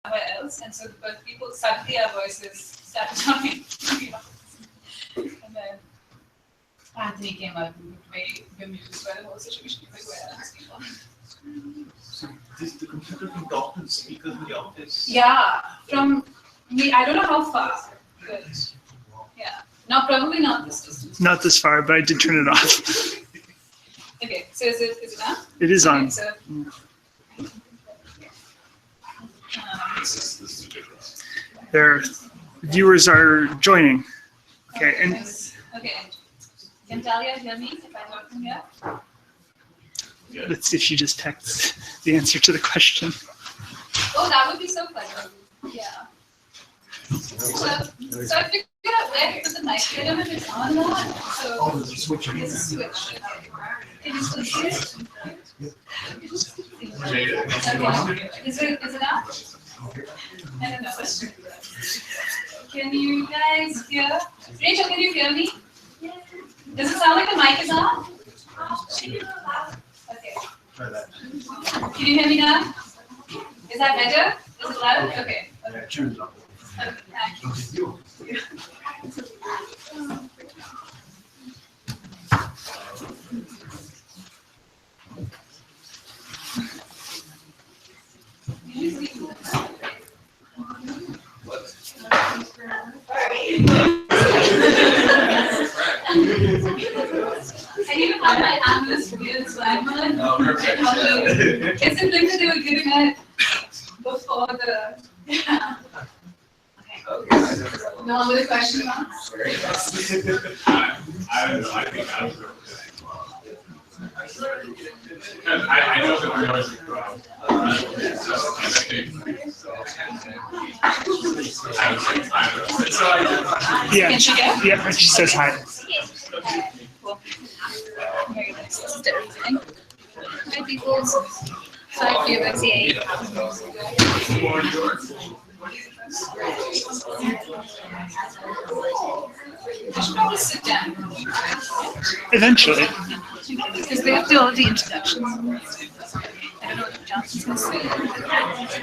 somewhere else, and so but people suddenly our voices started sounding. And then Anthony came out and looked very bemused by the whole situation. He was like, where are these people? So the computer can talk to the speakers in the office? Yeah, from me, I don't know how far, but yeah. No, probably not this distance. Not this far, but I did turn it off. Okay, so is it on? It is on. Okay, so, Their viewers are joining. Okay, and okay. Can Talia hear me if I talk from here? let's see if she just texts the answer to the question. Oh, that would be so fun. Yeah. So I figured out where to put the mic. I don't know if it's on or not. So There's a switch. there's a switch. Can you still see it? Okay. Is it on? I don't know. Can you guys hear? Rachel, can you hear me? Does it sound like the mic is on? Okay. Try that. Can you hear me now? Is that better? Is it loud? Okay. Yeah, turn it up. Okay. Thank you. I even have my analyst weird slime on. Oh, perfect. It's the thing that they were giving it before the. Yeah. Okay. No other question marks? I don't know. I think I was I know that we always grow. Yeah, Can she go? yeah, and she says hi. Cool. Very nice. This is everything. Hi, people. Sorry for your vexation. I should probably sit down. Eventually. Because they have to do all the introductions. I don't know what Johnson's going to say.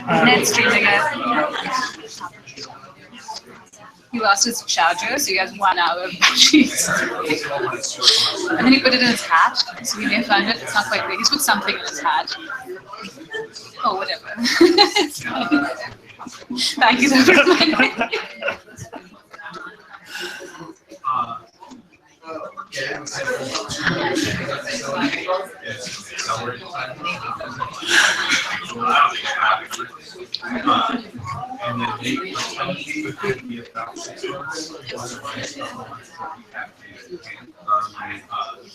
Net streaming it. He lost his charger, so he has 1 hour of batteries. And then he put it in his hat, so he may have found it. It's not quite there. He's put something in his hat. Oh, whatever. Thank you so much. And then it could be about 6 months.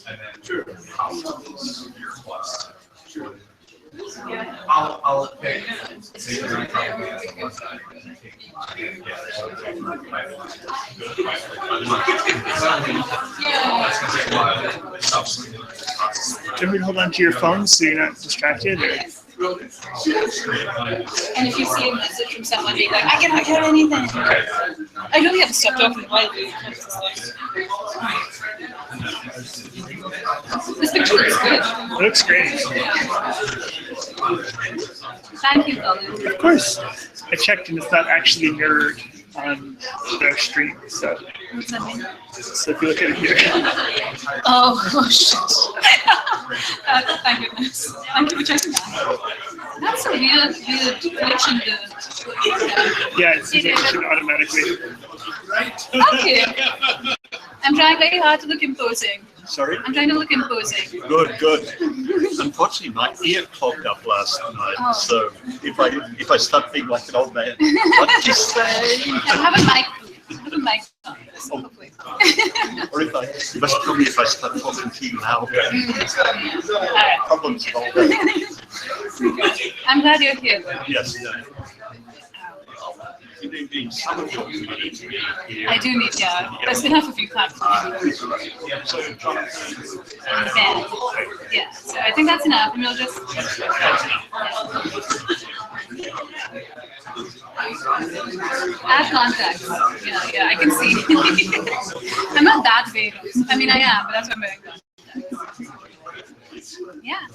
And then year plus. I'll pick. Can we hold on to your phone so you're not distracted? Or? And if you see a message from someone being like, I cannot hear anything. I really have to stop talking wildly. This picture looks good. It looks great. Thank you, Colin. Of course. I checked and it's not actually mirrored on their stream. So, What's that mean? so if you look at it here. Oh shit. Thank goodness. Thank you for checking that. That's a weird glitch in the. Yeah, it's it automatically. Okay. I'm trying very hard to look imposing. Sorry? I'm trying to look imposing. Good. Unfortunately, my ear clogged up last night, Oh. so if I start being like an old man, what did you say? I have a mic on this, hopefully. Or you must tell me if I start talking to you loud. Alright. Problems solved. I'm glad you're here. Though. Yes. You need some of your community to be here. I do need, yeah. There's been a few times. So, And then, yeah. So I think that's enough, and we'll just. Add contacts. Yeah, I can see. I'm not that vague. I mean, I am, but that's what I'm wearing contacts. Yeah.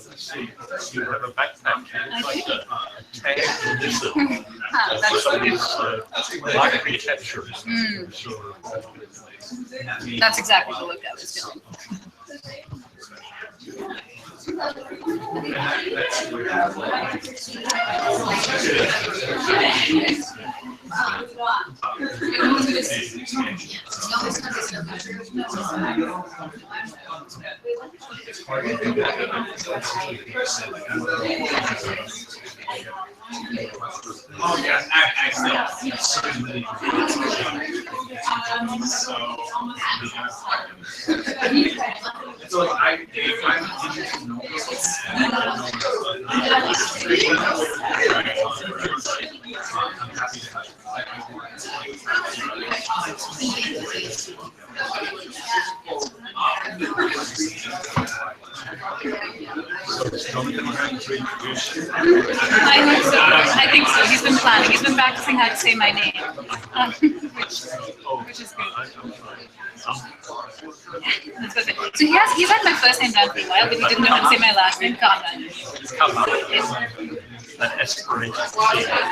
You have a backpack. I do. Tag listen. That's Somebody's library capture. That's exactly the look I was doing. Oh, yeah, actually. So I didn't know I think so. He's been planning. He's been practicing how to say my name, which is good. That's good. So he's had my first name down for a while, but he didn't know how to say my last name. Kannan.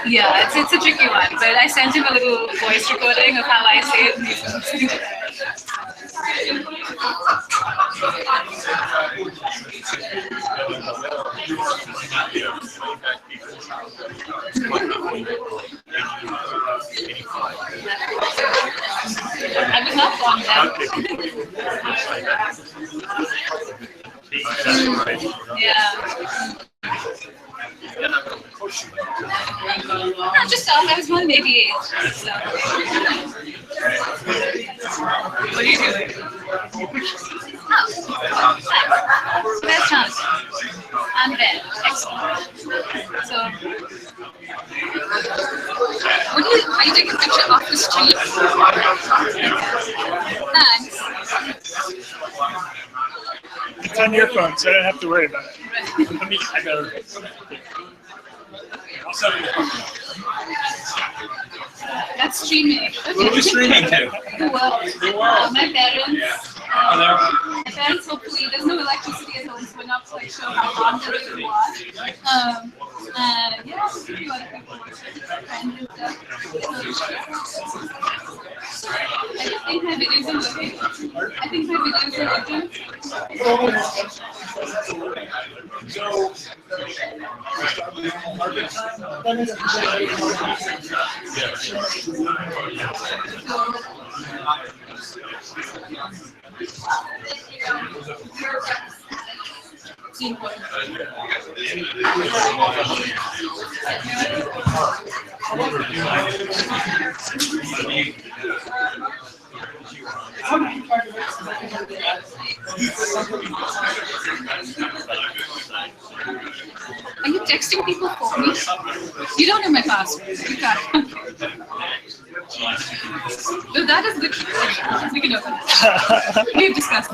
Yeah, it's a tricky one, but I sent him a little voice recording of how I say it. And he's I was not born then. Yeah. Not just off, I was born in 88. So. What are you doing? Oh. There's John. And Ben. Excellent. So, are you taking a picture off the street? Thanks. It's on your phone, so I don't have to worry about it. I gotta. That's streaming. What are we streaming to? The world. My parents. My parents, hopefully, there's no electricity at home, so we're not quite sure how long they're going to watch. Yeah, a few other people watching and stuff. I think my videos are looking. I think my videos are looking. Are you texting people for me? You don't know my password. You can't. No, that is good. We can open it. We've discussed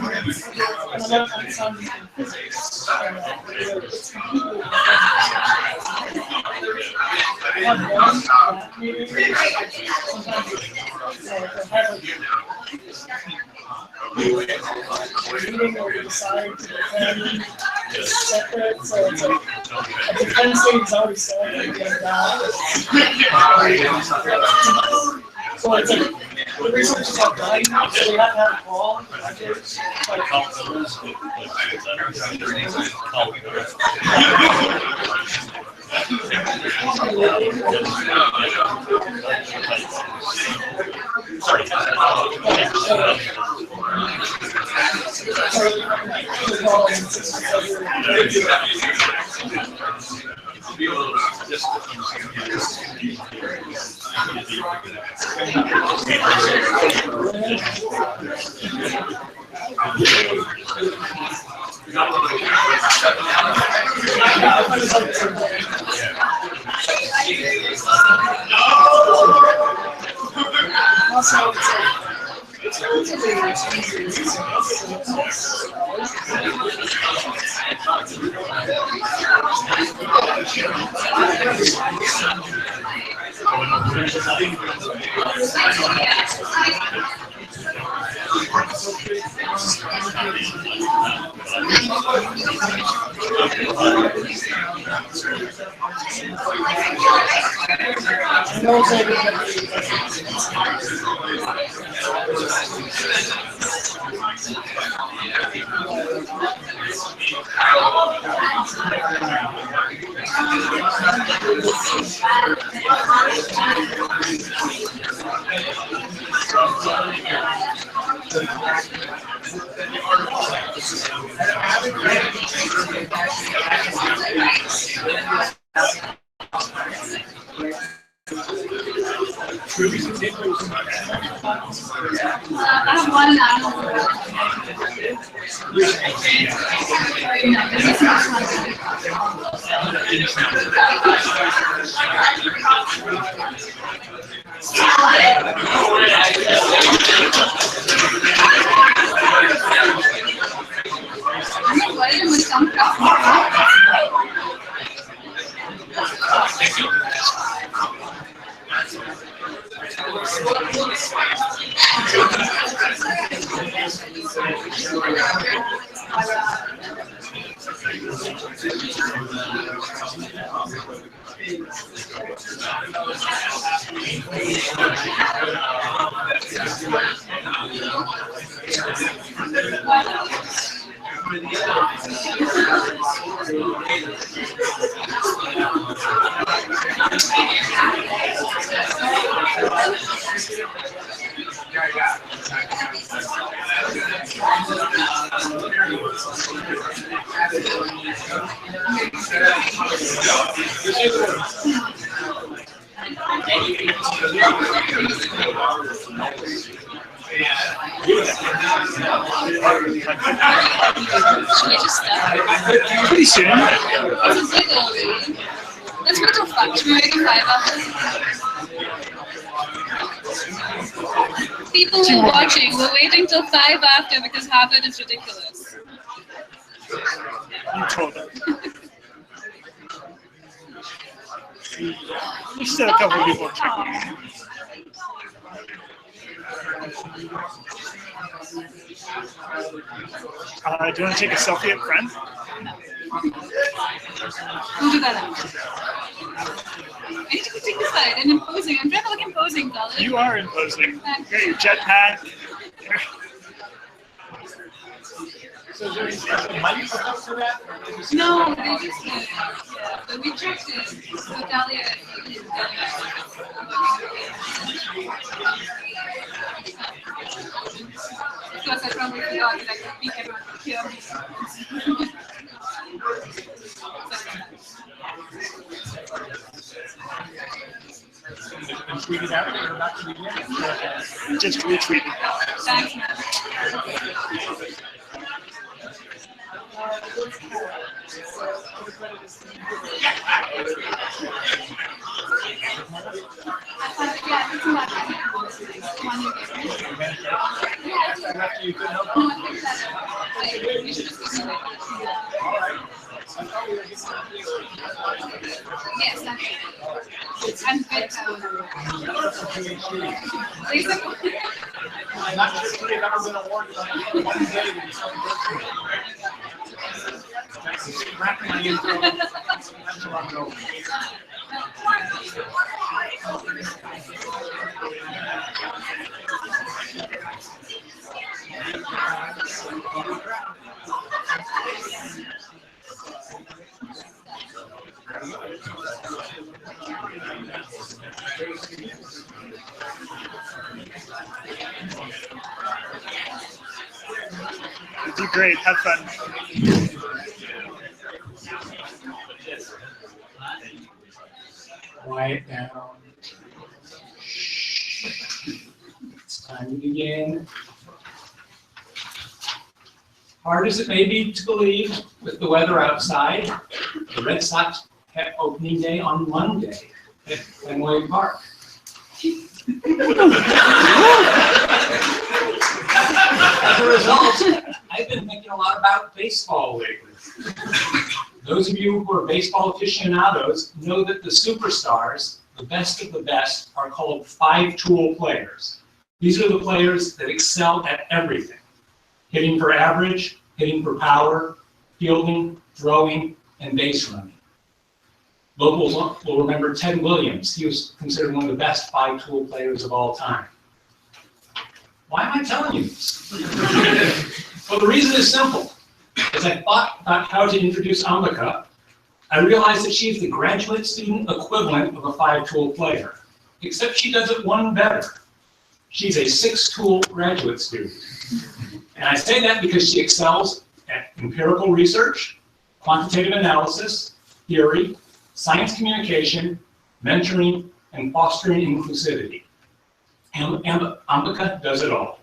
Meeting where we decide to defend separate, so it's like a defense thing is always said and then so it's like the research is all done, so we have to have a call. Also, it's relatively I have one now. Why did we come Pretty soon. Let's wait till 5. Should we wait till 5 after? People who are watching, we're waiting till 5 after because Harvard is ridiculous. You told them. We still have a couple of people checking. Do you want to take a selfie up front? We'll do that after. I need to go take this side and imposing. I'm trying to look imposing, Colin. You are imposing. You got your jetpack. So is there any money for up for that? No, they just did. Yeah, but we checked it. So Dahlia is of course, I probably forgot that I could peek everyone could hear me. Tweet it out or not to begin? Just retweeted. Thanks, man. Yeah, it's not. One you gave me. After you could help. No, I think that you should just give me my Yes, that's it. I'm good. Basically. I'm not sure if they've ever been awarded on one day to be something. Wrapping my intro. That's what I'm going. You do great. Have fun. Quiet down. It's time to begin. Hard as it may be to believe, with the weather outside, the Red Sox had opening day on Monday at Fenway Park. As a result, I've been thinking a lot about baseball lately. Those of you who are baseball aficionados know that the superstars, the best of the best, are called five-tool players. These are the players that excel at everything: hitting for average, hitting for power, fielding, throwing, and base running. Locals will remember Ted Williams. He was considered one of the best five-tool players of all time. Why am I telling you this? Well, the reason is simple. As I thought about how to introduce Ambika, I realized that she is the graduate student equivalent of a five-tool player, except she does it one better. She's a six-tool graduate student. And I say that because she excels at empirical research, quantitative analysis, theory, science communication, mentoring, and fostering inclusivity. And Ambika does it all.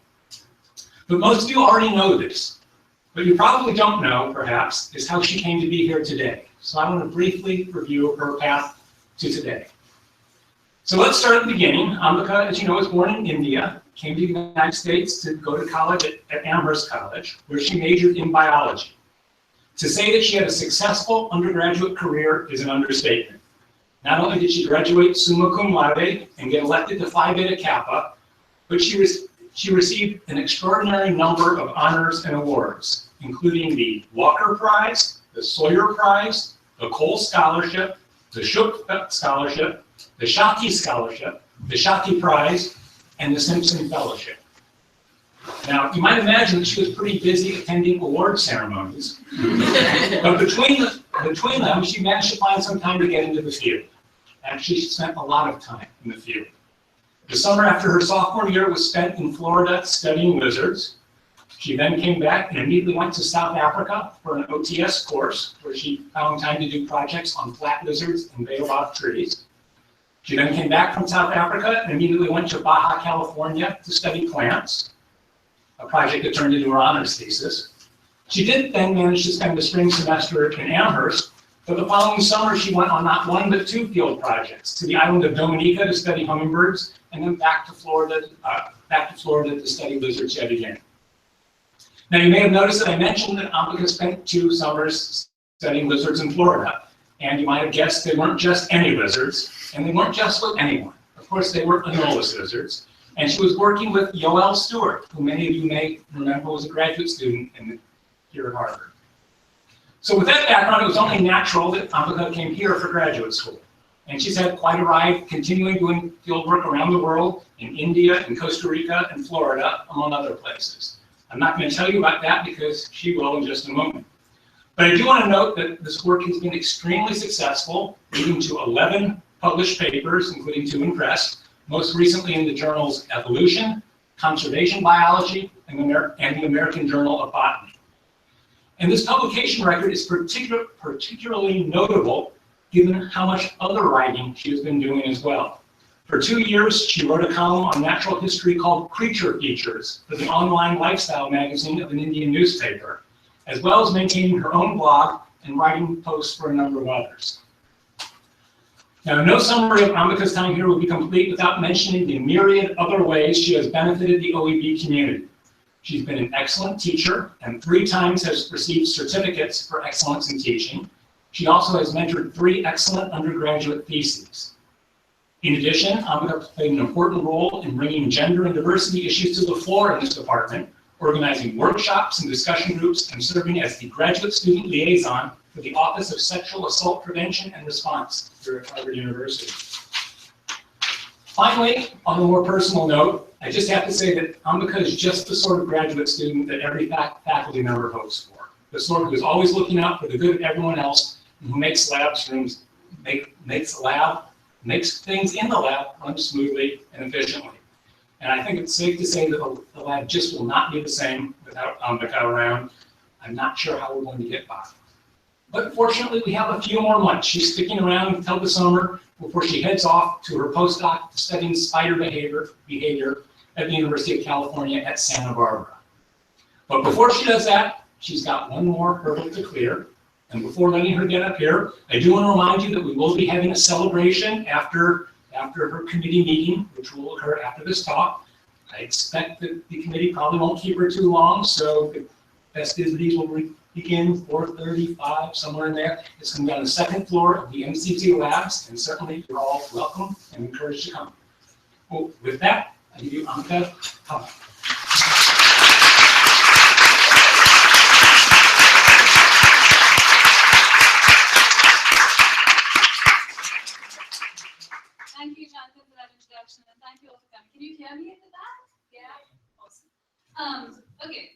But most of you already know this. What you probably don't know, perhaps, is how she came to be here today. So I want to briefly review her path to today. So let's start at the beginning. Ambika, as you know, was born in India, came to the United States to go to college at Amherst College, where she majored in biology. To say that she had a successful undergraduate career is an understatement. Not only did she graduate summa cum laude and get elected to Phi Beta Kappa, but she received an extraordinary number of honors and awards, including the Walker Prize, the Sawyer Prize, the Cole Scholarship, the Shook Scholarship, the Shakti Scholarship, the Shakti Prize, and the Simpson Fellowship. Now, you might imagine that she was pretty busy attending award ceremonies, but between them, she managed to find some time to get into the field. Actually, she spent a lot of time in the field. The summer after her sophomore year was spent in Florida studying lizards. She then came back and immediately went to South Africa for an OTS course, where she found time to do projects on flat lizards and baobab trees. She then came back from South Africa and immediately went to Baja California to study plants, a project that turned into her honors thesis. She did then manage to spend the spring semester in Amherst, but the following summer she went on not one but two field projects, to the island of Dominica to study hummingbirds, and then back to Florida to study lizards yet again. Now, you may have noticed that I mentioned that Ambika spent 2 summers studying lizards in Florida, and you might have guessed they weren't just any lizards, and they weren't just with anyone. Of course, they were anolis lizards, and she was working with Yoel Stewart, who many of you may remember was a graduate student here at Harvard. So with that background, it was only natural that Ambika came here for graduate school. And she's had quite a ride, continuing doing field work around the world, in India, in Costa Rica, and Florida, among other places. I'm not going to tell you about that because she will in just a moment. But I do want to note that this work has been extremely successful, leading to 11 published papers, including 2 in press, most recently in the journals Evolution, Conservation Biology, and the American Journal of Botany. And this publication record is particularly notable given how much other writing she has been doing as well. For 2 years, she wrote a column on natural history called Creature Features for the online lifestyle magazine of an Indian newspaper, as well as maintaining her own blog and writing posts for a number of others. Now, no summary of Ambika's time here will be complete without mentioning the myriad other ways she has benefited the OEB community. She's been an excellent teacher and 3 times has received certificates for excellence in teaching. She also has mentored 3 excellent undergraduate theses. In addition, Ambika played an important role in bringing gender and diversity issues to the floor in this department, organizing workshops and discussion groups, and serving as the graduate student liaison for the Office of Sexual Assault Prevention and Response here at Harvard University. Finally, on a more personal note, I just have to say that Ambika is just the sort of graduate student that every faculty member hopes for. The sort who is always looking out for the good of everyone else, and who makes makes things in the lab run smoothly and efficiently. And I think it's safe to say that the lab just will not be the same without Ambika around. I'm not sure how we're going to get by. But fortunately, we have a few more months. She's sticking around until the summer before she heads off to her postdoc studying spider behavior at the University of California at Santa Barbara. But before she does that, she's got one more hurdle to clear. And before letting her get up here, I do want to remind you that we will be having a celebration after her committee meeting, which will occur after this talk. I expect that the committee probably won't keep her too long, so the festivities will begin 4:35, somewhere in there. It's going to be on the 2nd floor of the MCT labs, and certainly you're all welcome and encouraged to come. Well, with that, I give you Ambika. Come. Thank you, Jonathan, for that introduction, and thank you all for coming. Can you hear me at the back? Yeah? Awesome. Okay.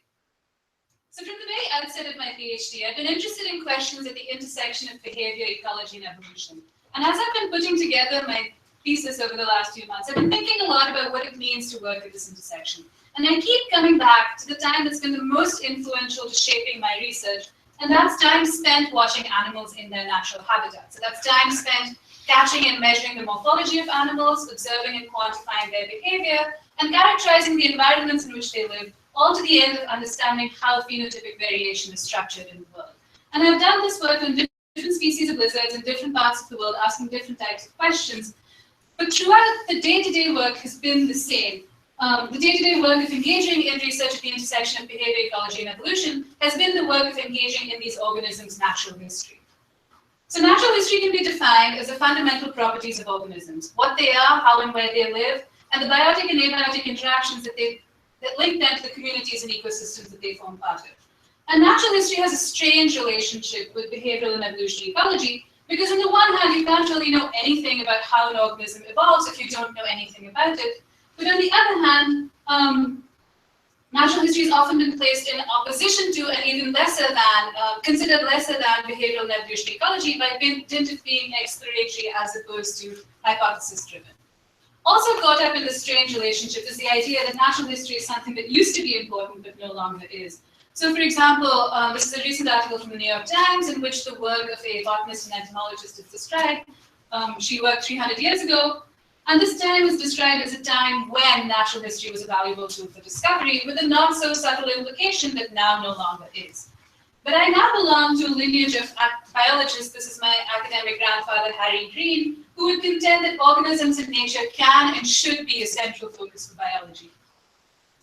So from the very outset of my PhD, I've been interested in questions at the intersection of behavior, ecology, and evolution. And as I've been putting together my thesis over the last few months, I've been thinking a lot about what it means to work at this intersection. And I keep coming back to the time that's been the most influential to shaping my research, and that's time spent watching animals in their natural habitat. So that's time spent catching and measuring the morphology of animals, observing and quantifying their behavior, and characterizing the environments in which they live, all to the end of understanding how phenotypic variation is structured in the world. And I've done this work on different species of lizards in different parts of the world, asking different types of questions. But throughout, the day-to-day work has been the same. The day-to-day work of engaging in research at the intersection of behavior, ecology, and evolution has been the work of engaging in these organisms' natural history. So natural history can be defined as the fundamental properties of organisms, what they are, how and where they live, and the biotic and abiotic interactions that link them to the communities and ecosystems that they form part of. And natural history has a strange relationship with behavioral and evolutionary ecology, because on the one hand, you can't really know anything about how an organism evolves if you don't know anything about it. But on the other hand, natural history has often been placed in opposition to and even lesser than, considered lesser than behavioral and evolutionary ecology by dint of being exploratory as opposed to hypothesis-driven. Also caught up in this strange relationship is the idea that natural history is something that used to be important but no longer is. So for example, this is a recent article from the New York Times in which the work of a botanist and entomologist is described. She worked 300 years ago, and this time is described as a time when natural history was a valuable tool for discovery, with a not so subtle implication that now no longer is. But I now belong to a lineage of biologists. This is my academic grandfather, Harry Green, who would contend that organisms in nature can and should be a central focus for biology.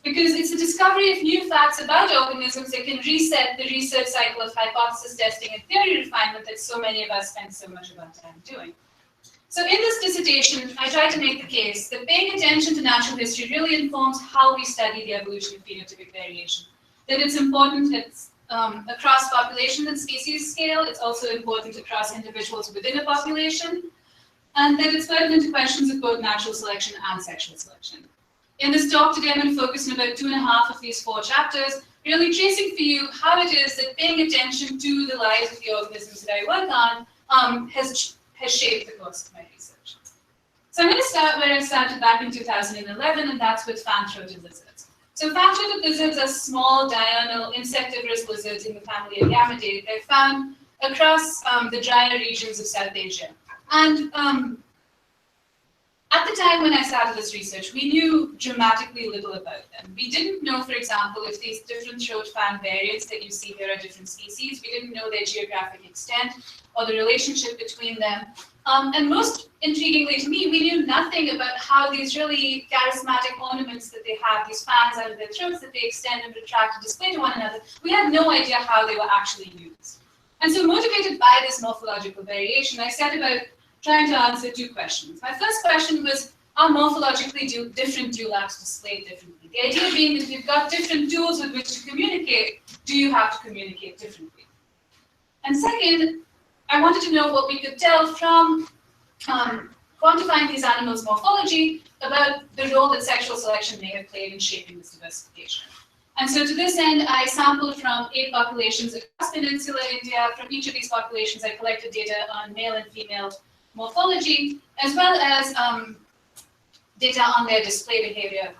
Because it's the discovery of new facts about organisms that can reset the research cycle of hypothesis testing and theory refinement that so many of us spend so much of our time doing. So in this dissertation, I try to make the case that paying attention to natural history really informs how we study the evolution of phenotypic variation. That it's important across population and species scale, it's also important across individuals within a population, and that it's pertinent to questions of both natural selection and sexual selection. In this talk today, I'm going to focus on about 2.5 of these 4 chapters, really tracing for you how it is that paying attention to the lives of the organisms that I work on has shaped the course of my research. So I'm going to start where I started back in 2011, and that's with fan-throated lizards. So fan-throated lizards are small, diurnal, insectivorous lizards in the family of Yamidae. They're found across the drier regions of South Asia. And at the time when I started this research, we knew dramatically little about them. We didn't know, for example, if these different throat fan variants that you see here are different species. We didn't know their geographic extent or the relationship between them. And most intriguingly to me, we knew nothing about how these really charismatic ornaments that they have, these fans out of their throats that they extend and retract to display to one another, we had no idea how they were actually used. And so motivated by this morphological variation, I set about trying to answer 2 questions. My first question was, are morphologically different dewlaps displayed differently? The idea being that if you've got different tools with which to communicate, do you have to communicate differently? And second, I wanted to know what we could tell from quantifying these animals' morphology about the role that sexual selection may have played in shaping this diversification. And so to this end, I sampled from 8 populations across Peninsular India. From each of these populations, I collected data on male and female morphology, as well as data on their display behavior,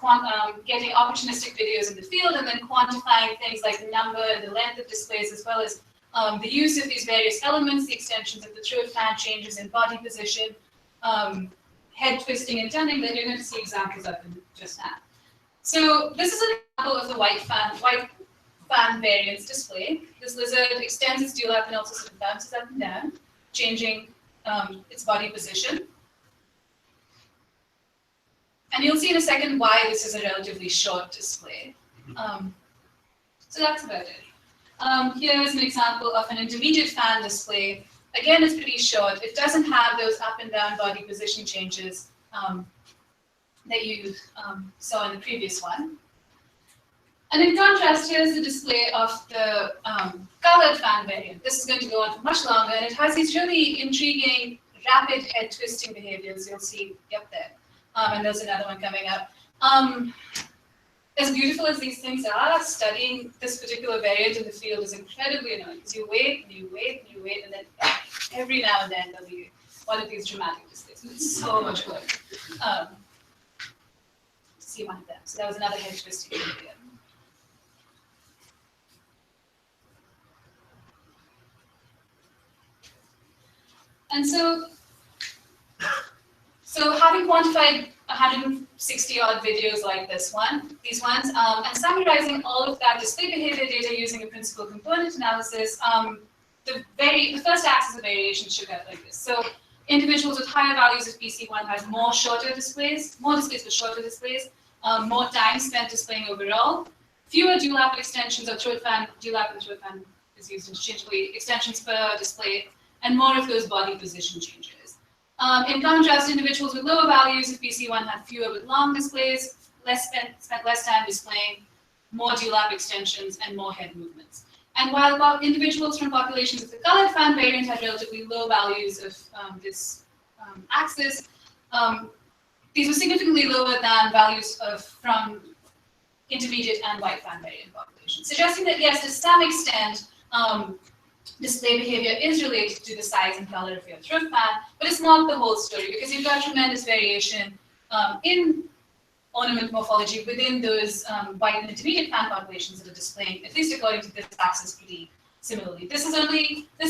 getting opportunistic videos in the field, and then quantifying things like the number and the length of displays, as well as the use of these various elements, the extensions of the throat fan, changes in body position, head twisting and turning that you're going to see examples of in just now. So this is an example of the white fan variance display. This lizard extends its dewlap and also sort of bounces up and down, changing its body position. And you'll see in a second why this is a relatively short display. So that's about it. Here is an example of an intermediate fan display. Again, it's pretty short. It doesn't have those up and down body position changes that you saw in the previous one. And in contrast, here's the display of the colored fan variant. This is going to go on for much longer, and it has these really intriguing, rapid head twisting behaviors you'll see up there. And there's another one coming up. As beautiful as these things are, studying this particular variant in the field is incredibly annoying, because you wait, and you wait, and you wait, and then every now and then there'll be one of these dramatic displays. It's so much work to see one of them. So that was another head twisting behavior. And so having quantified 160 odd videos like these ones, and summarizing all of that display behavior data using a principal component analysis, the first axis of variation should get like this. So individuals with higher values of PC1 have more displays with shorter displays, more time spent displaying overall, fewer dewlap extensions or throat fan, dewlap and throat fan is used interchangeably, extensions per display, and more of those body position changes. In contrast, individuals with lower values of PC1 have fewer but long displays, spent less time displaying, more dewlap extensions, and more head movements. And while individuals from populations of the colored fan variant had relatively low values of this axis, these were significantly lower than values from intermediate and white fan variant populations, suggesting that yes, to some extent, display behavior is related to the size and color of your throat fan, but it's not the whole story, because you've got tremendous variation in ornament morphology within those white and intermediate fan populations that are displaying, at least according to this axis, pretty similarly. This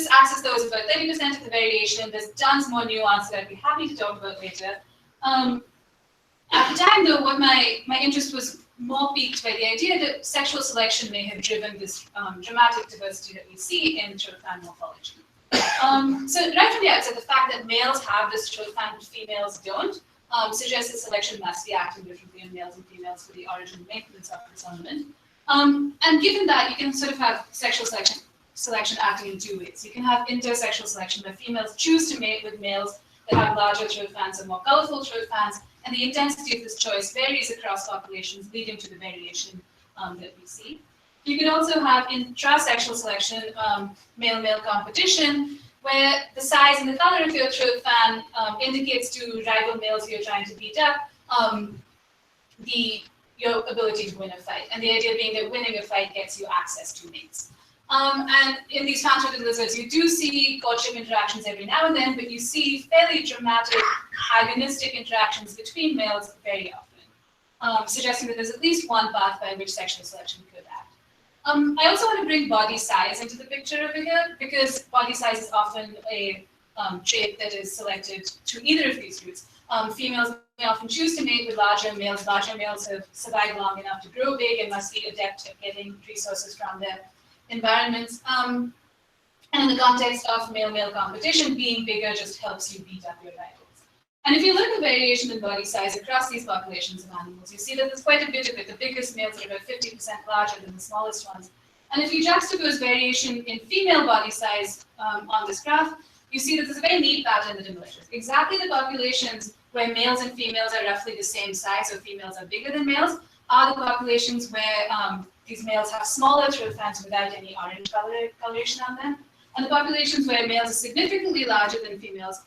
axis though is about 30% of the variation. There's tons more nuance that I'd be happy to talk about later. At the time though, what my interest was more piqued by the idea that sexual selection may have driven this dramatic diversity that we see in throat fan morphology. So right from the outset, the fact that males have this throat fan but females don't suggests that selection must be acting differently in males and females for the origin and maintenance of this ornament. And given that, you can sort of have sexual selection acting in two ways. You can have intersexual selection, where females choose to mate with males that have larger throat fans or more colorful throat fans, and the intensity of this choice varies across populations, leading to the variation that we see. You can also have intrasexual selection, male-male competition, where the size and the color of your throat fan indicates to rival males who you're trying to beat up your ability to win a fight. And the idea being that winning a fight gets you access to mates. And in these fan-throated lizards, you do see courtship interactions every now and then, but you see fairly dramatic agonistic interactions between males very often, suggesting that there's at least one path by which sexual selection could act. I also want to bring body size into the picture over here, because body size is often a trait that is selected through either of these routes. Females may often choose to mate with larger males. Larger males have survived long enough to grow big and must be adept at getting resources from their environments. And in the context of male-male competition, being bigger just helps you beat up your rivals. And if you look at variation in body size across these populations of animals, you see that there's quite a bit of it. The biggest males are about 50% larger than the smallest ones. And if you juxtapose variation in female body size on this graph, you see that there's a very neat pattern that emerges. Exactly the populations where males and females are roughly the same size, or females are bigger than males, are the populations where these males have smaller throat fans without any orange coloration on them. And the populations where males are significantly larger than females,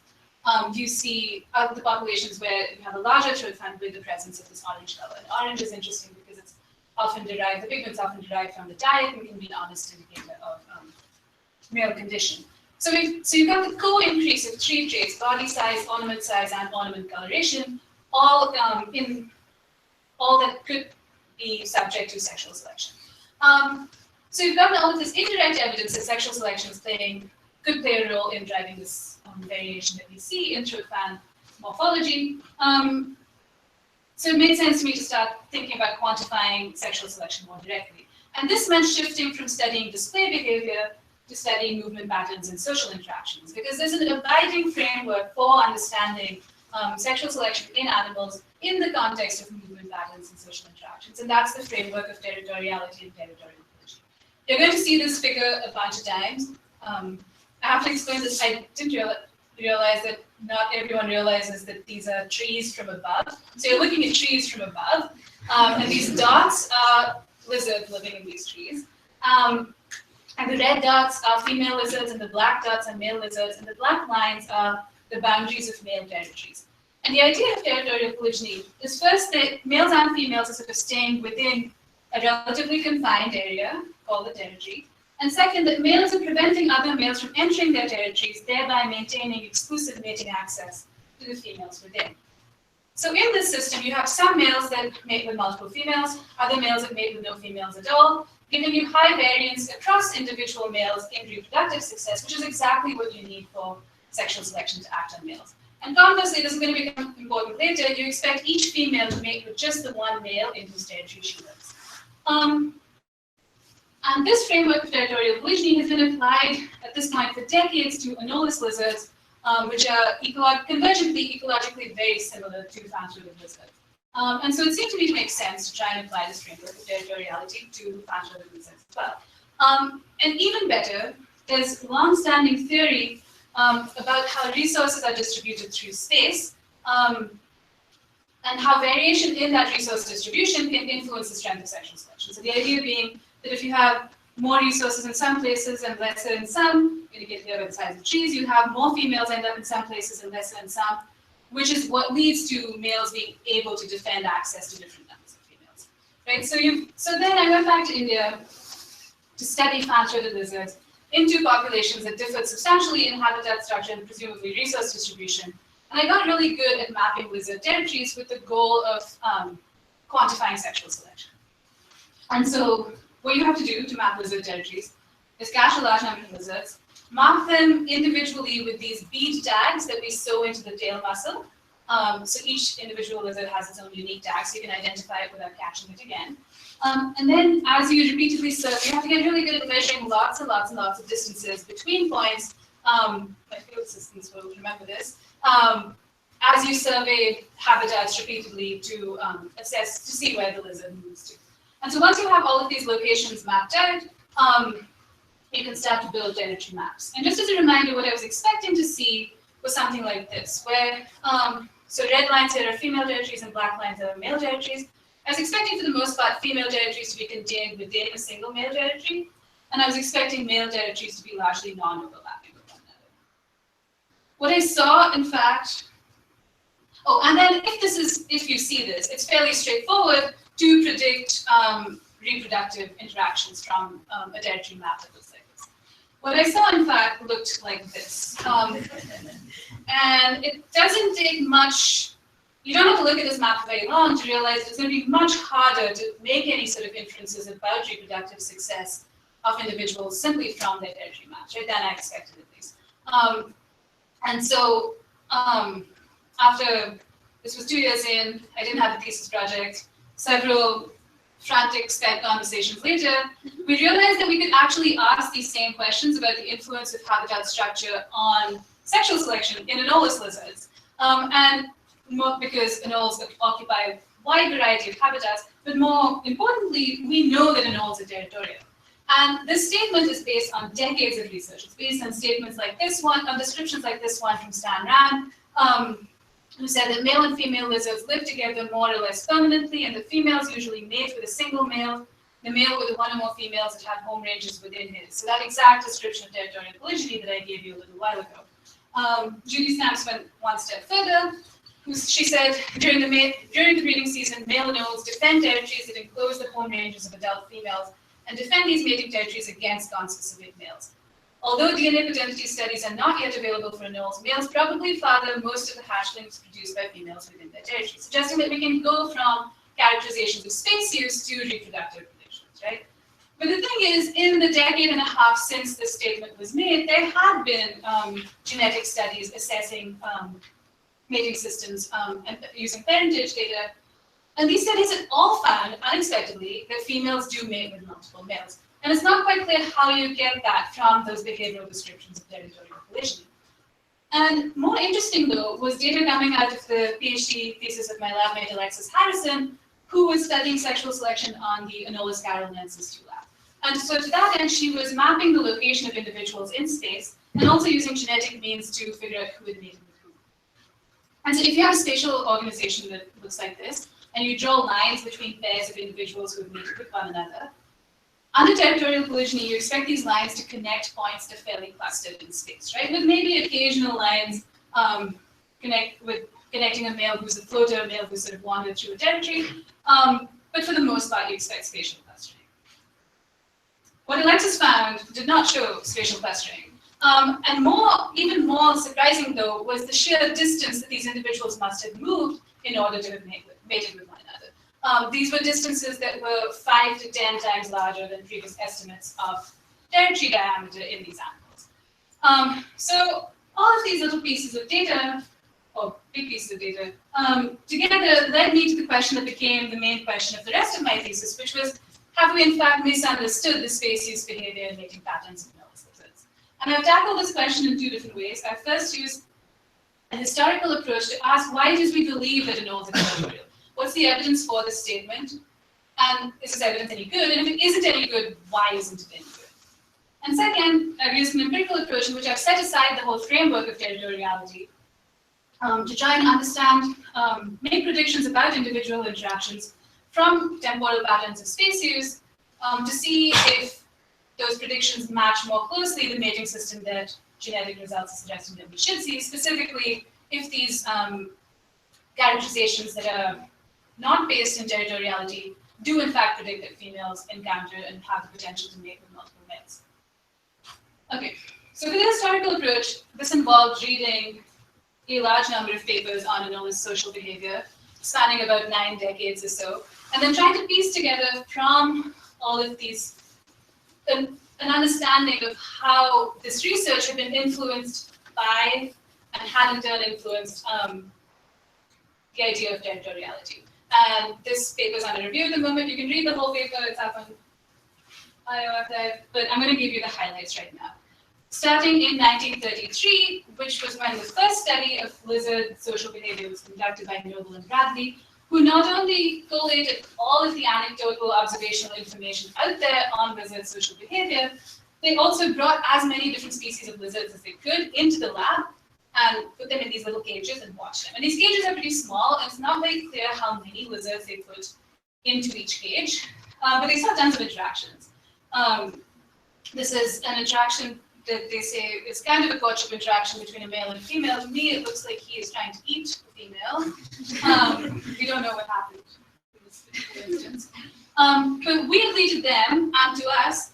you see the populations where you have a larger throat fan with the presence of this orange color. And orange is interesting because it's often derived, the pigment's often derived from the diet and can be an honest indicator of male condition. So you've got the co-increase of three traits: body size, ornament size, and ornament coloration, all that could be subject to sexual selection. So you've got all of this indirect evidence that sexual selection could play a role in driving this variation that we see in throat fan morphology. So it made sense to me to start thinking about quantifying sexual selection more directly. And this meant shifting from studying display behavior to studying movement patterns and social interactions, because there's an abiding framework for understanding sexual selection in animals in the context of movement patterns and social interactions, and that's the framework of territoriality and territoriality. You're going to see this figure a bunch of times. I have to explain this. I didn't realize that not everyone realizes that these are trees from above. So you're looking at trees from above, and these dots are lizards living in these trees. And the red dots are female lizards, and the black dots are male lizards, and the black lines are the boundaries of male territories. And the idea of territorial polygyny is first that males and females are sort of staying within a relatively confined area called the territory. And second, that males are preventing other males from entering their territories, thereby maintaining exclusive mating access to the females within. So in this system, you have some males that mate with multiple females, other males that mate with no females at all, giving you high variance across individual males in reproductive success, which is exactly what you need for sexual selection to act on males. And conversely, this is going to become important later, you expect each female to mate with just the one male in whose territory she lives. And this framework of territorial polygyny has been applied at this point for decades to anolis lizards, which are convergently ecologically very similar to fan-throated lizards. And so it seemed to me to make sense to try and apply this framework of territoriality to fan-throated lizards as well. And even better, there's long-standing theory about how resources are distributed through space, and how variation in that resource distribution can influence the strength of sexual selection. So the idea being that if you have more resources in some places and lesser in some, indicated here by the size of trees, you have more females end up in some places and lesser in some, which is what leads to males being able to defend access to different numbers of females. Right? So then I went back to India to study fan-throated lizards in two populations that differed substantially in habitat structure and presumably resource distribution. And I got really good at mapping lizard territories with the goal of quantifying sexual selection. And so what you have to do to map lizard territories is catch a large number of lizards, mark them individually with these bead tags that we sew into the tail muscle. So each individual lizard has its own unique tag, so you can identify it without catching it again. And then as you repeatedly serve, you have to get really good at measuring lots and lots and lots of distances between points. My field assistants will remember this. As you survey habitats repeatedly to assess, to see where the lizard moves to. And so once you have all of these locations mapped out, you can start to build territory maps. And just as a reminder, what I was expecting to see was something like this, where, so red lines here are female territories and black lines are male territories. I was expecting for the most part female territories to be contained within a single male territory, and I was expecting male territories to be largely non-overlapping with one another. What I saw, in fact, and then if you see this, it's fairly straightforward to predict reproductive interactions from a territory map that looks like this. What I saw, in fact, looked like this. And it doesn't take much, you don't have to look at this map for very long to realize it's going to be much harder to make any sort of inferences about reproductive success of individuals simply from their territory maps, right? Than I expected at least. And so after, this was 2 years in, I didn't have the thesis project, several frantic Skype conversations later, we realized that we could actually ask these same questions about the influence of habitat structure on sexual selection in anolis lizards. And because anoles occupy a wide variety of habitats, but more importantly, we know that anoles are territorial. And this statement is based on decades of research. It's based on statements like this one, on descriptions like this one from Stan Rand, who said that male and female lizards live together more or less permanently, and the females usually mate with a single male, the male with one or more females that have home ranges within his. So that exact description of territorial polygyny that I gave you a little while ago. Judy Stamps went one step further. She said, during the breeding season, male anoles defend territories that enclose the home ranges of adult females and defend these mating territories against conspecific males. Although DNA paternity studies are not yet available for anoles, males probably father most of the hatchlings produced by females within their territory, suggesting that we can go from characterizations of space use to reproductive relations, right? But the thing is, in the decade and a half since this statement was made, there had been genetic studies assessing mating systems and using parentage data. And these studies had all found, unexpectedly, that females do mate with multiple males. And it's not quite clear how you get that from those behavioral descriptions of territorial polygyny. And more interesting, though, was data coming out of the PhD thesis of my lab mate Alexis Harrison, who was studying sexual selection on the Anolis carolinensis 2 lab. And so to that end, she was mapping the location of individuals in space and also using genetic means to figure out who is mating with who. And so if you have a spatial organization that looks like this, and you draw lines between pairs of individuals who have mated with one another, under territorial polygyny, you expect these lines to connect points that are fairly clustered in space, right? With maybe occasional lines connecting a male who's a floater, a male who's sort of wandered through a territory, but for the most part, you expect spatial clustering. What Alexis found did not show spatial clustering. And even more surprising, though, was the sheer distance that these individuals must have moved in order to have mated with one another. These were distances that were 5 to 10 times larger than previous estimates of territory diameter in these animals. So all of these little pieces of data, or big pieces of data, together led me to the question that became the main question of the rest of my thesis, which was, have we in fact misunderstood the species behavior and mating patterns of Noah's lizards? And I've tackled this question in 2 different ways. I first used a historical approach to ask, why did we believe that anoles are territorial? What's the evidence for this statement? And is this evidence any good? And if it isn't any good, why isn't it any good? And second, I've used an empirical approach in which I've set aside the whole framework of territoriality to try and understand, make predictions about individual interactions from temporal patterns of species to see if those predictions match more closely the mating system that genetic results are suggesting that we should see, specifically if these characterizations that are not based in territoriality do in fact predict that females encounter and have the potential to mate with multiple males. Okay, so for the historical approach, this involved reading a large number of papers on anolis social behavior, spanning about 9 decades or so, and then trying to piece together from all of these an understanding of how this research had been influenced by and had in turn influenced the idea of territoriality. And this paper is under review at the moment. You can read the whole paper, it's up on IOFF, but I'm going to give you the highlights right now. Starting in 1933, which was when the first study of lizard social behavior was conducted by Noble and Bradley, who not only collated all of the anecdotal observational information out there on lizard social behavior, they also brought as many different species of lizards as they could into the lab and put them in these little cages and watch them. And these cages are pretty small, and it's not very clear how many lizards they put into each cage, but they saw tons of interactions. This is an interaction that they say is kind of a courtship interaction between a male and a female. To me, it looks like he is trying to eat the female. We don't know what happened in this instance. But weirdly to them and to us,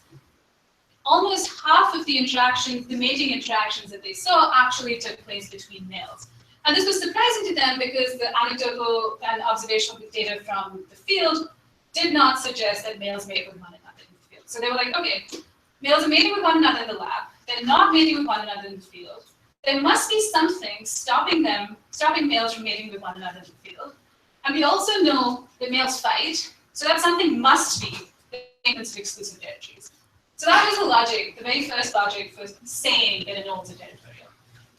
almost half of the interactions, the mating interactions that they saw actually took place between males. And this was surprising to them because the anecdotal and observational data from the field did not suggest that males mate with one another in the field. So they were like, okay, males are mating with one another in the lab. They're not mating with one another in the field. There must be something stopping males from mating with one another in the field. And we also know that males fight, so that something must be the maintenance of exclusive territories. So that was the logic, the very first logic for saying that anoles are territorial.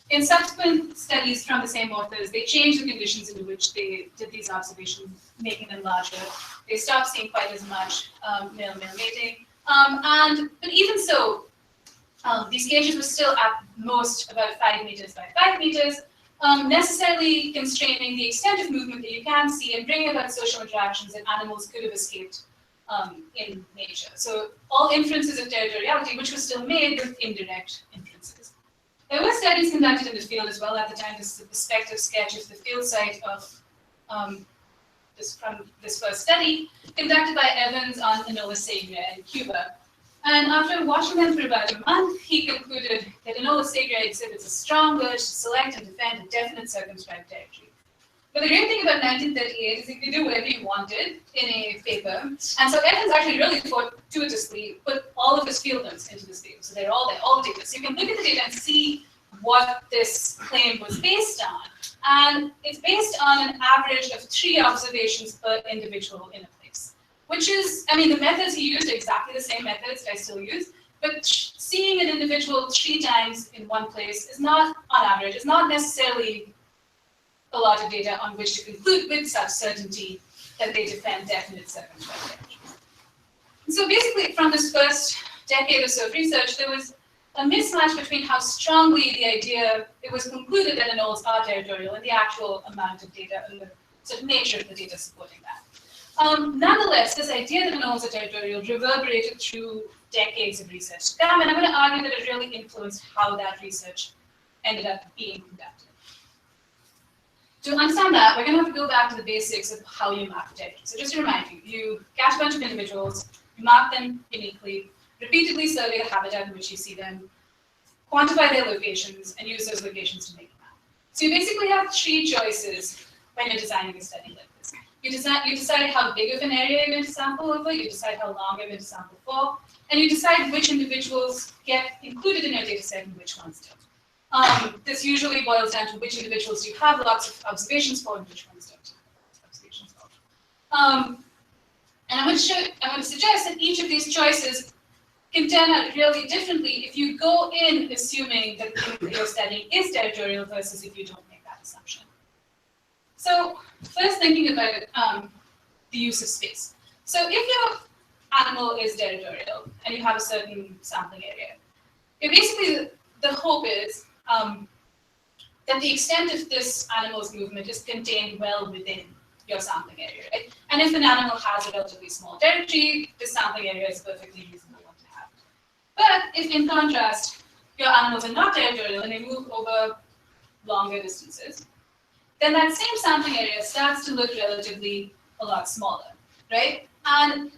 In subsequent studies from the same authors, they changed the conditions in which they did these observations, making them larger. They stopped seeing quite as much male-male mating. But even so, these cages were still at most about 5 meters by 5 meters, necessarily constraining the extent of movement that you can see and bringing about social interactions that animals could have escaped in nature. So all inferences of territoriality, which were still made, were indirect inferences. There were studies conducted in the field as well at the time. This is a perspective sketch of the field site of from this first study, conducted by Evans on Anolis sagria in Cuba. And after watching them for about a month, he concluded that Anolis sagria exhibits a strong urge to select and defend a definite circumscribed territory. But the great thing about 1938 is you could do whatever you wanted in a paper. And so Evans actually really fortuitously put all of his field notes into this paper. So they're all there, all the data. So you can look at the data and see what this claim was based on. And it's based on an average of 3 observations per individual in a place. Which is, I mean, the methods he used are exactly the same methods that I still use, but seeing an individual 3 times in one place is not, on average, is not necessarily a lot of data on which to conclude with such certainty that they defend definite circumscribed territories. So basically, from this first decade or so of research, there was a mismatch between how strongly the idea, it was concluded that anoles are territorial and the actual amount of data and the sort of nature of the data supporting that. Nonetheless, this idea that anoles are territorial reverberated through decades of research to come, and I'm going to argue that it really influenced how that research ended up being conducted. To understand that, we're going to have to go back to the basics of how you map territory. So just to remind you, you catch a bunch of individuals, you mark them uniquely, repeatedly survey the habitat in which you see them, quantify their locations, and use those locations to make a map. So you basically have three choices when you're designing a study like this. You decide how big of an area you're going to sample over, you decide how long you're going to sample for, and you decide which individuals get included in your data set and which ones don't. This usually boils down to which individuals you have lots of observations for and which ones don't have observations for. And I'm going to suggest that each of these choices can turn out really differently if you go in assuming that the thing that you're studying is territorial versus if you don't make that assumption. So first thinking about the use of space. So if your animal is territorial and you have a certain sampling area, basically the hope is that the extent of this animal's movement is contained well within your sampling area, right? And if an animal has a relatively small territory, this sampling area is a perfectly reasonable one to have. But if, in contrast, your animals are not territorial and they move over longer distances, then that same sampling area starts to look relatively a lot smaller, right? And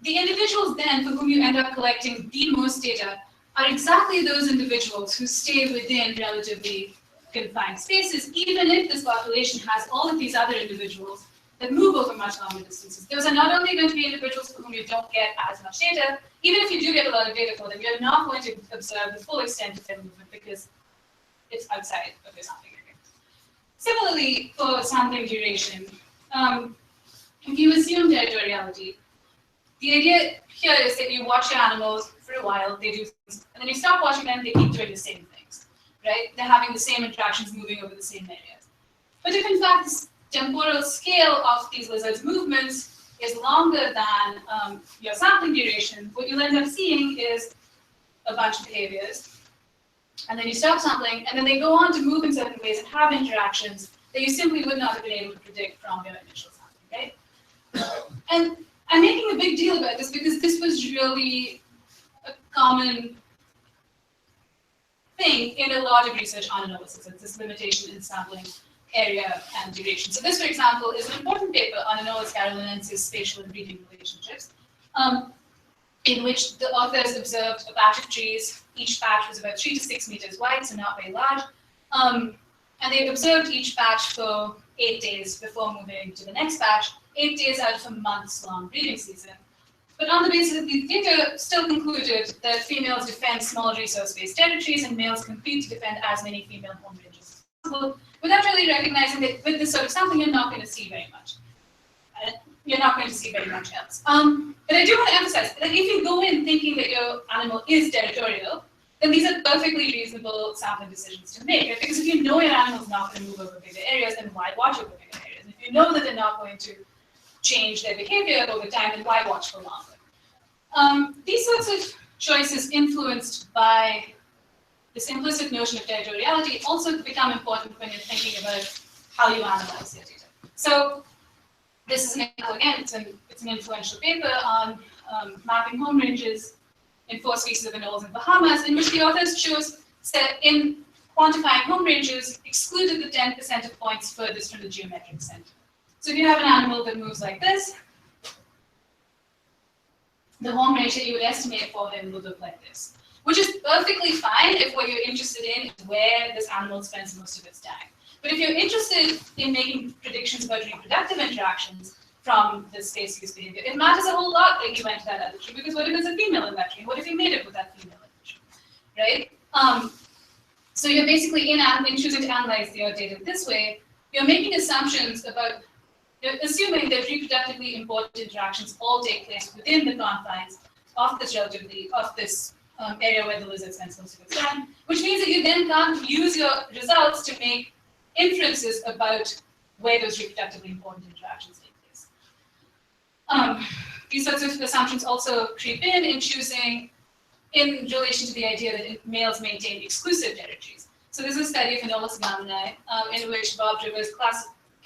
the individuals then for whom you end up collecting the most data are exactly those individuals who stay within relatively confined spaces, even if this population has all of these other individuals that move over much longer distances. Those are not only going to be individuals for whom you don't get as much data, even if you do get a lot of data for them, you're not going to observe the full extent of their movement because it's outside of your sampling area. Similarly, for sampling duration, if you assume territoriality, the idea here is that you watch your animals for a while, they do things, and then you stop watching them, they keep doing the same things, right? They're having the same interactions, moving over the same areas. But if in fact this temporal scale of these lizards' movements is longer than your sampling duration, what you'll end up seeing is a bunch of behaviors, and then you stop sampling, and then they go on to move in certain ways and have interactions that you simply would not have been able to predict from your initial sampling, right? And I'm making a big deal about this because this was really a common thing in a lot of research on analysis. It's this limitation in sampling area and duration. So this, for example, is an important paper on Anolis carolinensis spatial and breeding relationships, in which the authors observed a batch of trees. Each patch was about 3 to 6 meters wide, so not very large. And they observed each patch for 8 days before moving to the next patch, 8 days out of a months-long breeding season. But on the basis of these data, still concluded that females defend small resource-based territories and males compete to defend as many female home ranges as possible, without really recognizing that with this sort of sampling, you're not going to see very much. You're not going to see very much else. But I do want to emphasize that if you go in thinking that your animal is territorial, then these are perfectly reasonable sampling decisions to make. Right? Because if you know your animal's not going to move over bigger areas, then why watch over bigger areas? And if you know that they're not going to change their behavior over time, then why watch for longer? These sorts of choices influenced by this implicit notion of territoriality also become important when you're thinking about how you analyze your data. So this is an example, again, it's an influential paper on mapping home ranges in 4 species of anoles in Bahamas, in which the authors chose, in quantifying home ranges, excluded the 10 percentage points furthest from the geometric center. So if you have an animal that moves like this, the home range that you would estimate for him would look like this, which is perfectly fine if what you're interested in is where this animal spends most of its time. But if you're interested in making predictions about reproductive interactions from this space-use behavior, it matters a whole lot that you went to that other tree, because what if it's a female in that tree? What if you made it with that female in the tree, right? So you're basically, in choosing to analyze your data this way, you're making assumptions about, you're assuming that reproductively important interactions all take place within the confines of this area where the lizard spends most of its time, which means that you then can't use your results to make inferences about where those reproductively important interactions take place. These sorts of assumptions also creep in choosing in relation to the idea that males maintain exclusive territories. So this is a study of anomalous gamenae, in which Bob Rivers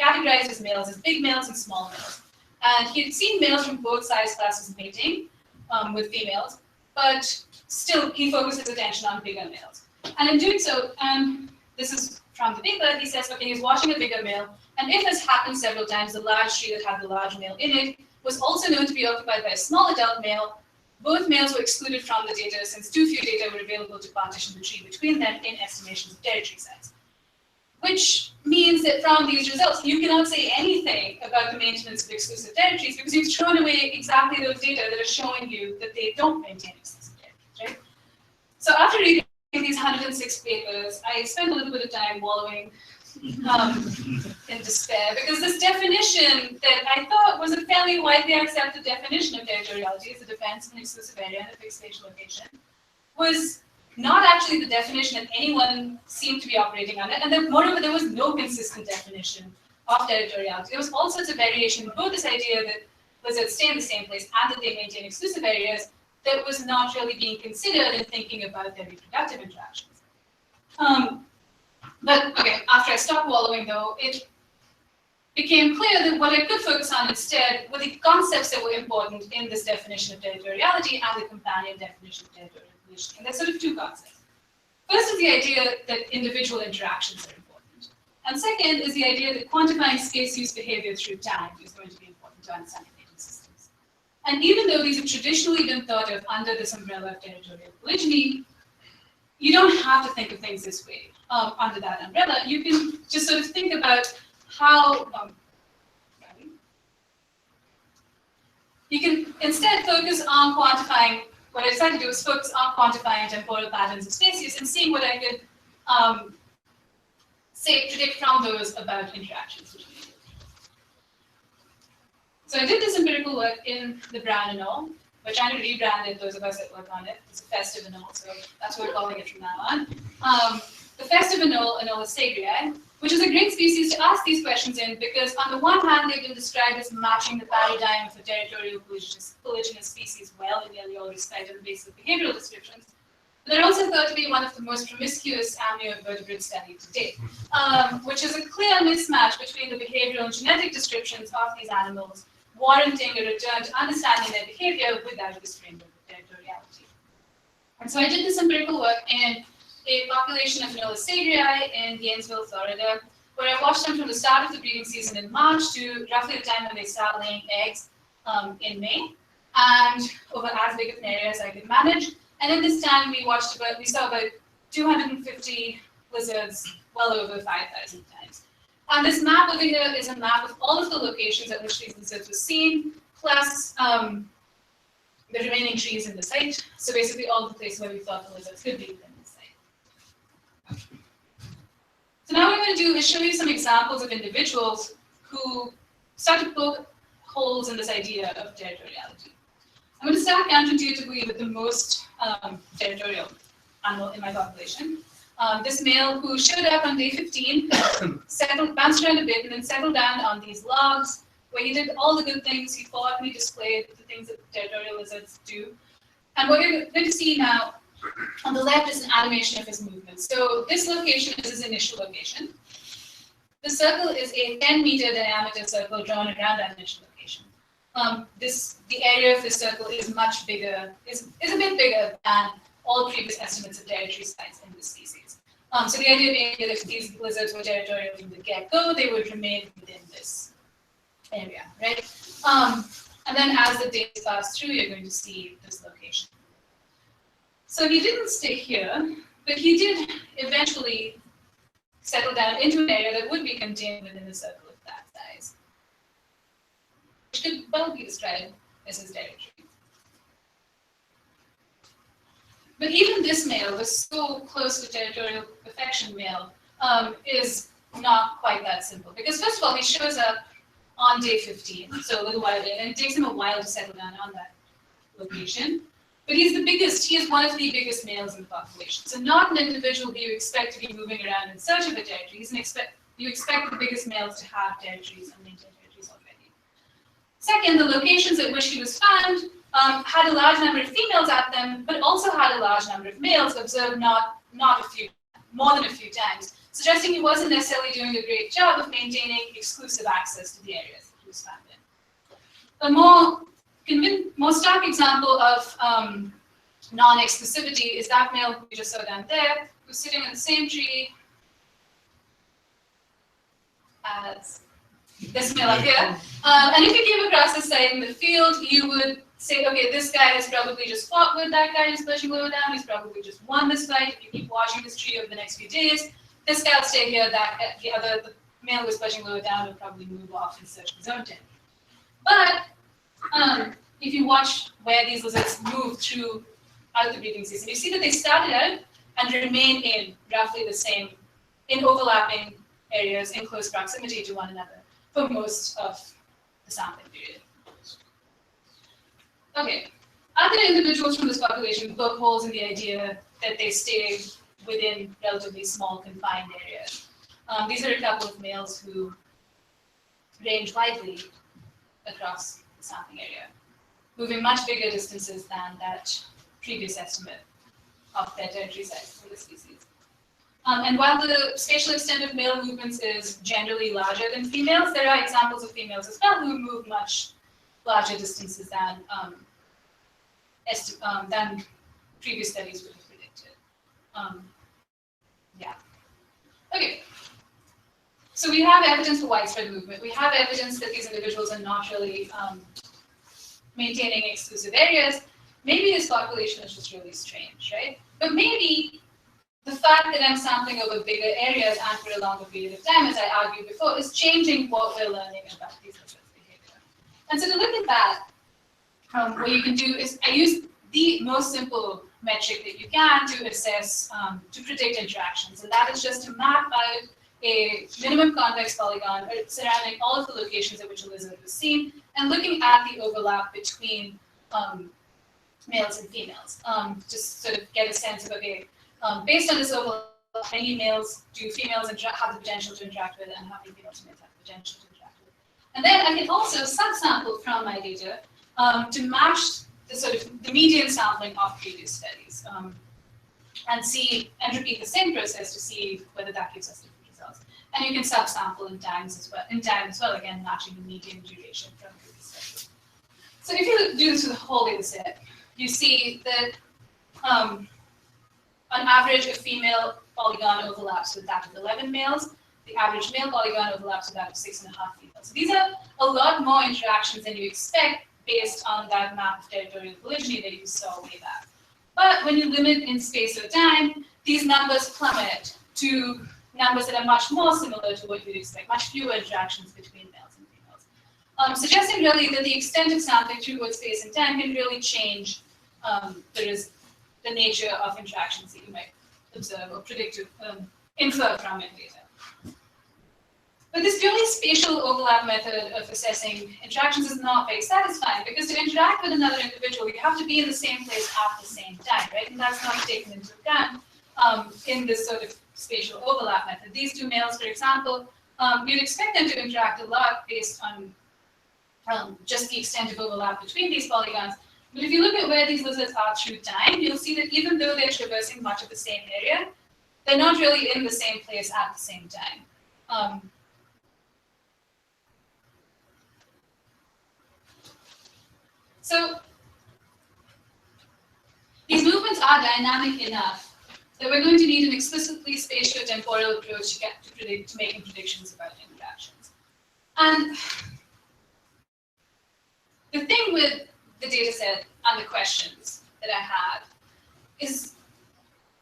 categorizes males as big males and small males. And he had seen males from both size classes mating with females, but still he focused his attention on bigger males. And in doing so, this is from the paper, he says, okay, he's watching a bigger male, and if this happened several times, the large tree that had the large male in it was also known to be occupied by a small adult male. Both males were excluded from the data since too few data were available to partition the tree between them in estimations of territory size. Which means that from these results, you cannot say anything about the maintenance of exclusive territories because you've thrown away exactly those data that are showing you that they don't maintain exclusive territories, right? So after reading these 106 papers, I spent a little bit of time wallowing in despair, because this definition that I thought was a fairly widely accepted definition of territoriality as a defense of an exclusive area and a fixed spatial location was not actually the definition that anyone seemed to be operating under, and moreover, there was no consistent definition of territoriality. There was all sorts of variation, both this idea that lizards stay in the same place and that they maintain exclusive areas, that was not really being considered in thinking about their reproductive interactions. But okay, after I stopped wallowing though, it became clear that what I could focus on instead were the concepts that were important in this definition of territoriality and the companion definition of territorial pollution. And there's sort of two concepts. First is the idea that individual interactions are important. And second is the idea that quantifying space use behavior through time is going to be important to understanding mating systems. And even though these have traditionally been thought of under this umbrella of territorial polygyny, you don't have to think of things this way. Under that umbrella, you can just sort of think about how you can instead focus on quantifying. What I decided to do was focus on quantifying temporal patterns of space use and seeing what I could say, predict from those about interactions between them. So I did this empirical work in the Brown and all. We're trying to rebrand it, those of us that work on it. It's a festive and all, so that's what we're calling it from now on. The festive Anolis sagriae, which is a great species to ask these questions in, because on the one hand, they've been described as matching the paradigm of a territorial polygynous species well in nearly all respects on the basis of behavioral descriptions. But they're also thought to be one of the most promiscuous amnioinvertebrate studied to date, which is a clear mismatch between the behavioral and genetic descriptions of these animals, warranting a return to understanding their behavior without this framework of territoriality. And so I did this empirical work in a population of Anolis sagriae in Gainesville, Florida, where I watched them from the start of the breeding season in March to roughly the time when they start laying eggs in May, and over as big of an area as I could manage. And in this time, we saw about 250 lizards, well over 5,000 times. And this map over here is a map of all of the locations at which these lizards were seen, plus the remaining trees in the site. So basically all the places where we thought the lizards could be within the site. So now what I'm going to do is show you some examples of individuals who start to poke holes in this idea of territoriality. I'm going to start counterintuitively with the most territorial animal in my population. This male who showed up on day 15, bounced around a bit, and then settled down on these logs, where he did all the good things. He thoughtfully displayed the things that territorial lizards do. And what you're going to see now on the left is an animation of his movement. So this location is his initial location. The circle is a 10-meter diameter circle drawn around that initial location. The area of this circle is much bigger, is a bit bigger than all previous estimates of territory size in this species. So the idea being that if these lizards were territorial from the get-go, they would remain within this area, right? And then as the days pass through, you're going to see this location. So he didn't stay here, but he did eventually settle down into an area that would be contained within a circle of that size, which could well be described as his territory. But even this male, the so close to territorial perfection male, is not quite that simple. Because first of all, he shows up on day 15, so a little while in, and it takes him a while to settle down on that location. But he's the biggest, he is one of the biggest males in the population. So not an individual who you expect to be moving around in search of a territory. You expect the biggest males to have territories and maintain territories already. Second, the locations at which he was found had a large number of females at them, but also had a large number of males observed more than a few times, suggesting he wasn't necessarily doing a great job of maintaining exclusive access to the areas that he was found in. A more stark example of non-exclusivity is that male who we just saw down there, who's sitting in the same tree as this male up here. And if you came across this site in the field, you would say, okay, this guy has probably just fought with that guy who's pushing lower down. He's probably just won this fight. If you keep watching this tree over the next few days, this guy will stay here. The male who's pushing lower down will probably move off in search of his own den. But if you watch where these lizards move throughout the breeding season, you see that they started out and remain in roughly the same, in overlapping areas in close proximity to one another for most of the sampling period. Okay, other individuals from this population poke holes in the idea that they stay within relatively small confined areas. These are a couple of males who range widely across the sampling area, moving much bigger distances than that previous estimate of their territory size for the species. And while the spatial extent of male movements is generally larger than females, there are examples of females as well who move much larger distances than previous studies would have predicted. Yeah. Okay. So we have evidence for widespread movement. We have evidence that these individuals are not really maintaining exclusive areas. Maybe this population is just really strange, right? But maybe the fact that I'm sampling over bigger areas and for a longer period of time, as I argued before, is changing what we're learning about these lizards' behavior. And so to look at that, what you can do is I use the most simple metric that you can to assess, to predict interactions, and that is just to map out a minimum convex polygon surrounding all of the locations at which a lizard was seen, and looking at the overlap between males and females, just sort of get a sense of, okay, based on this overlap, how many males do females have the potential to interact with, and how many females males have the potential to interact with. And then I can also subsample from my data to match the sort of the median sampling of previous studies, and repeat the same process to see whether that gives us different results. And you can subsample in time as well, again matching the median duration from previous studies. So if you do this with the whole data set, you see that on average, a female polygon overlaps with that of 11 males. The average male polygon overlaps with that of 6.5 females. So these are a lot more interactions than you expect based on that map of territorial polygyny that you saw way back. But when you limit in space or time, these numbers plummet to numbers that are much more similar to what you'd expect, much fewer interactions between males and females. Suggesting really that the extent of sampling through both space and time can really change the nature of interactions that you might observe or predict to infer from in data. But this purely spatial overlap method of assessing interactions is not very satisfying, because to interact with another individual, you have to be in the same place at the same time, right? And that's not taken into account in this sort of spatial overlap method. These two males, for example, you'd expect them to interact a lot based on just the extent of overlap between these polygons. But if you look at where these lizards are through time, you'll see that even though they're traversing much of the same area, they're not really in the same place at the same time. So these movements are dynamic enough that we're going to need an explicitly spatio-temporal approach to making predictions about interactions. And the thing with the data set and the questions that I had is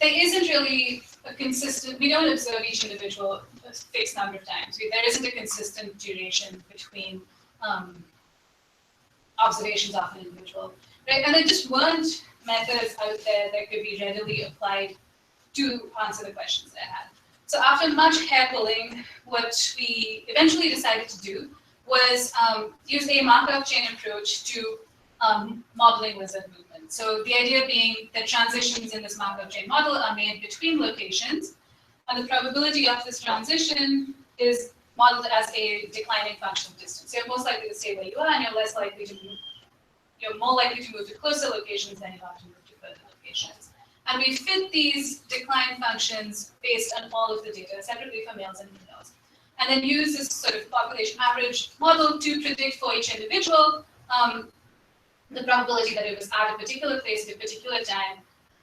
there isn't really a consistent, we don't observe each individual a fixed number of times. There isn't a consistent duration between observations of an individual, right? And there just weren't methods out there that could be readily applied to answer the questions that I had. So after much hair pulling, what we eventually decided to do was use a Markov chain approach to modeling lizard movement. So the idea being that transitions in this Markov chain model are made between locations, and the probability of this transition is modeled as a declining function of distance. So you're most likely to stay where you are, and you're less likely to move you're more likely to move to closer locations than you are to move to further locations. And we fit these decline functions based on all of the data separately for males and females. And then use this sort of population average model to predict for each individual the probability that it was at a particular place at a particular time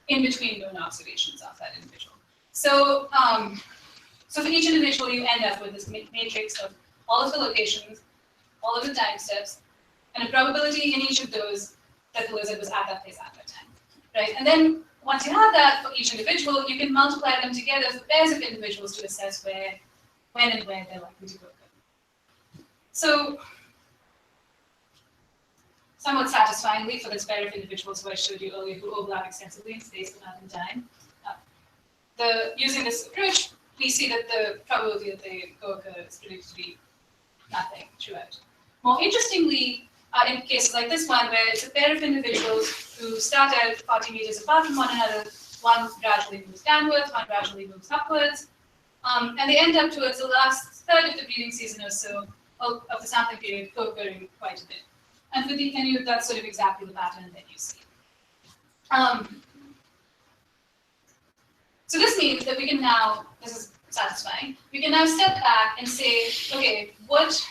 in between known observations of that individual. So, so for each individual, you end up with this matrix of all of the locations, all of the time steps, and a probability in each of those that the lizard was at that place at that time, right? And then once you have that for each individual, you can multiply them together for pairs of individuals to assess where, when and where they're likely to go. So, somewhat satisfyingly for this pair of individuals who I showed you earlier who overlap extensively in space but not in time, using this approach, we see that the probability that they co-occur is predicted to be nothing throughout. More interestingly, in cases like this one, where it's a pair of individuals who start out 40 meters apart from one another, one gradually moves downwards, one gradually moves upwards, and they end up towards the last third of the breeding season or so of the sampling period co-occurring quite a bit. And for the NU, that's sort of exactly the pattern that you see. So this means that we can now, this is satisfying, we can now step back and say, okay, what,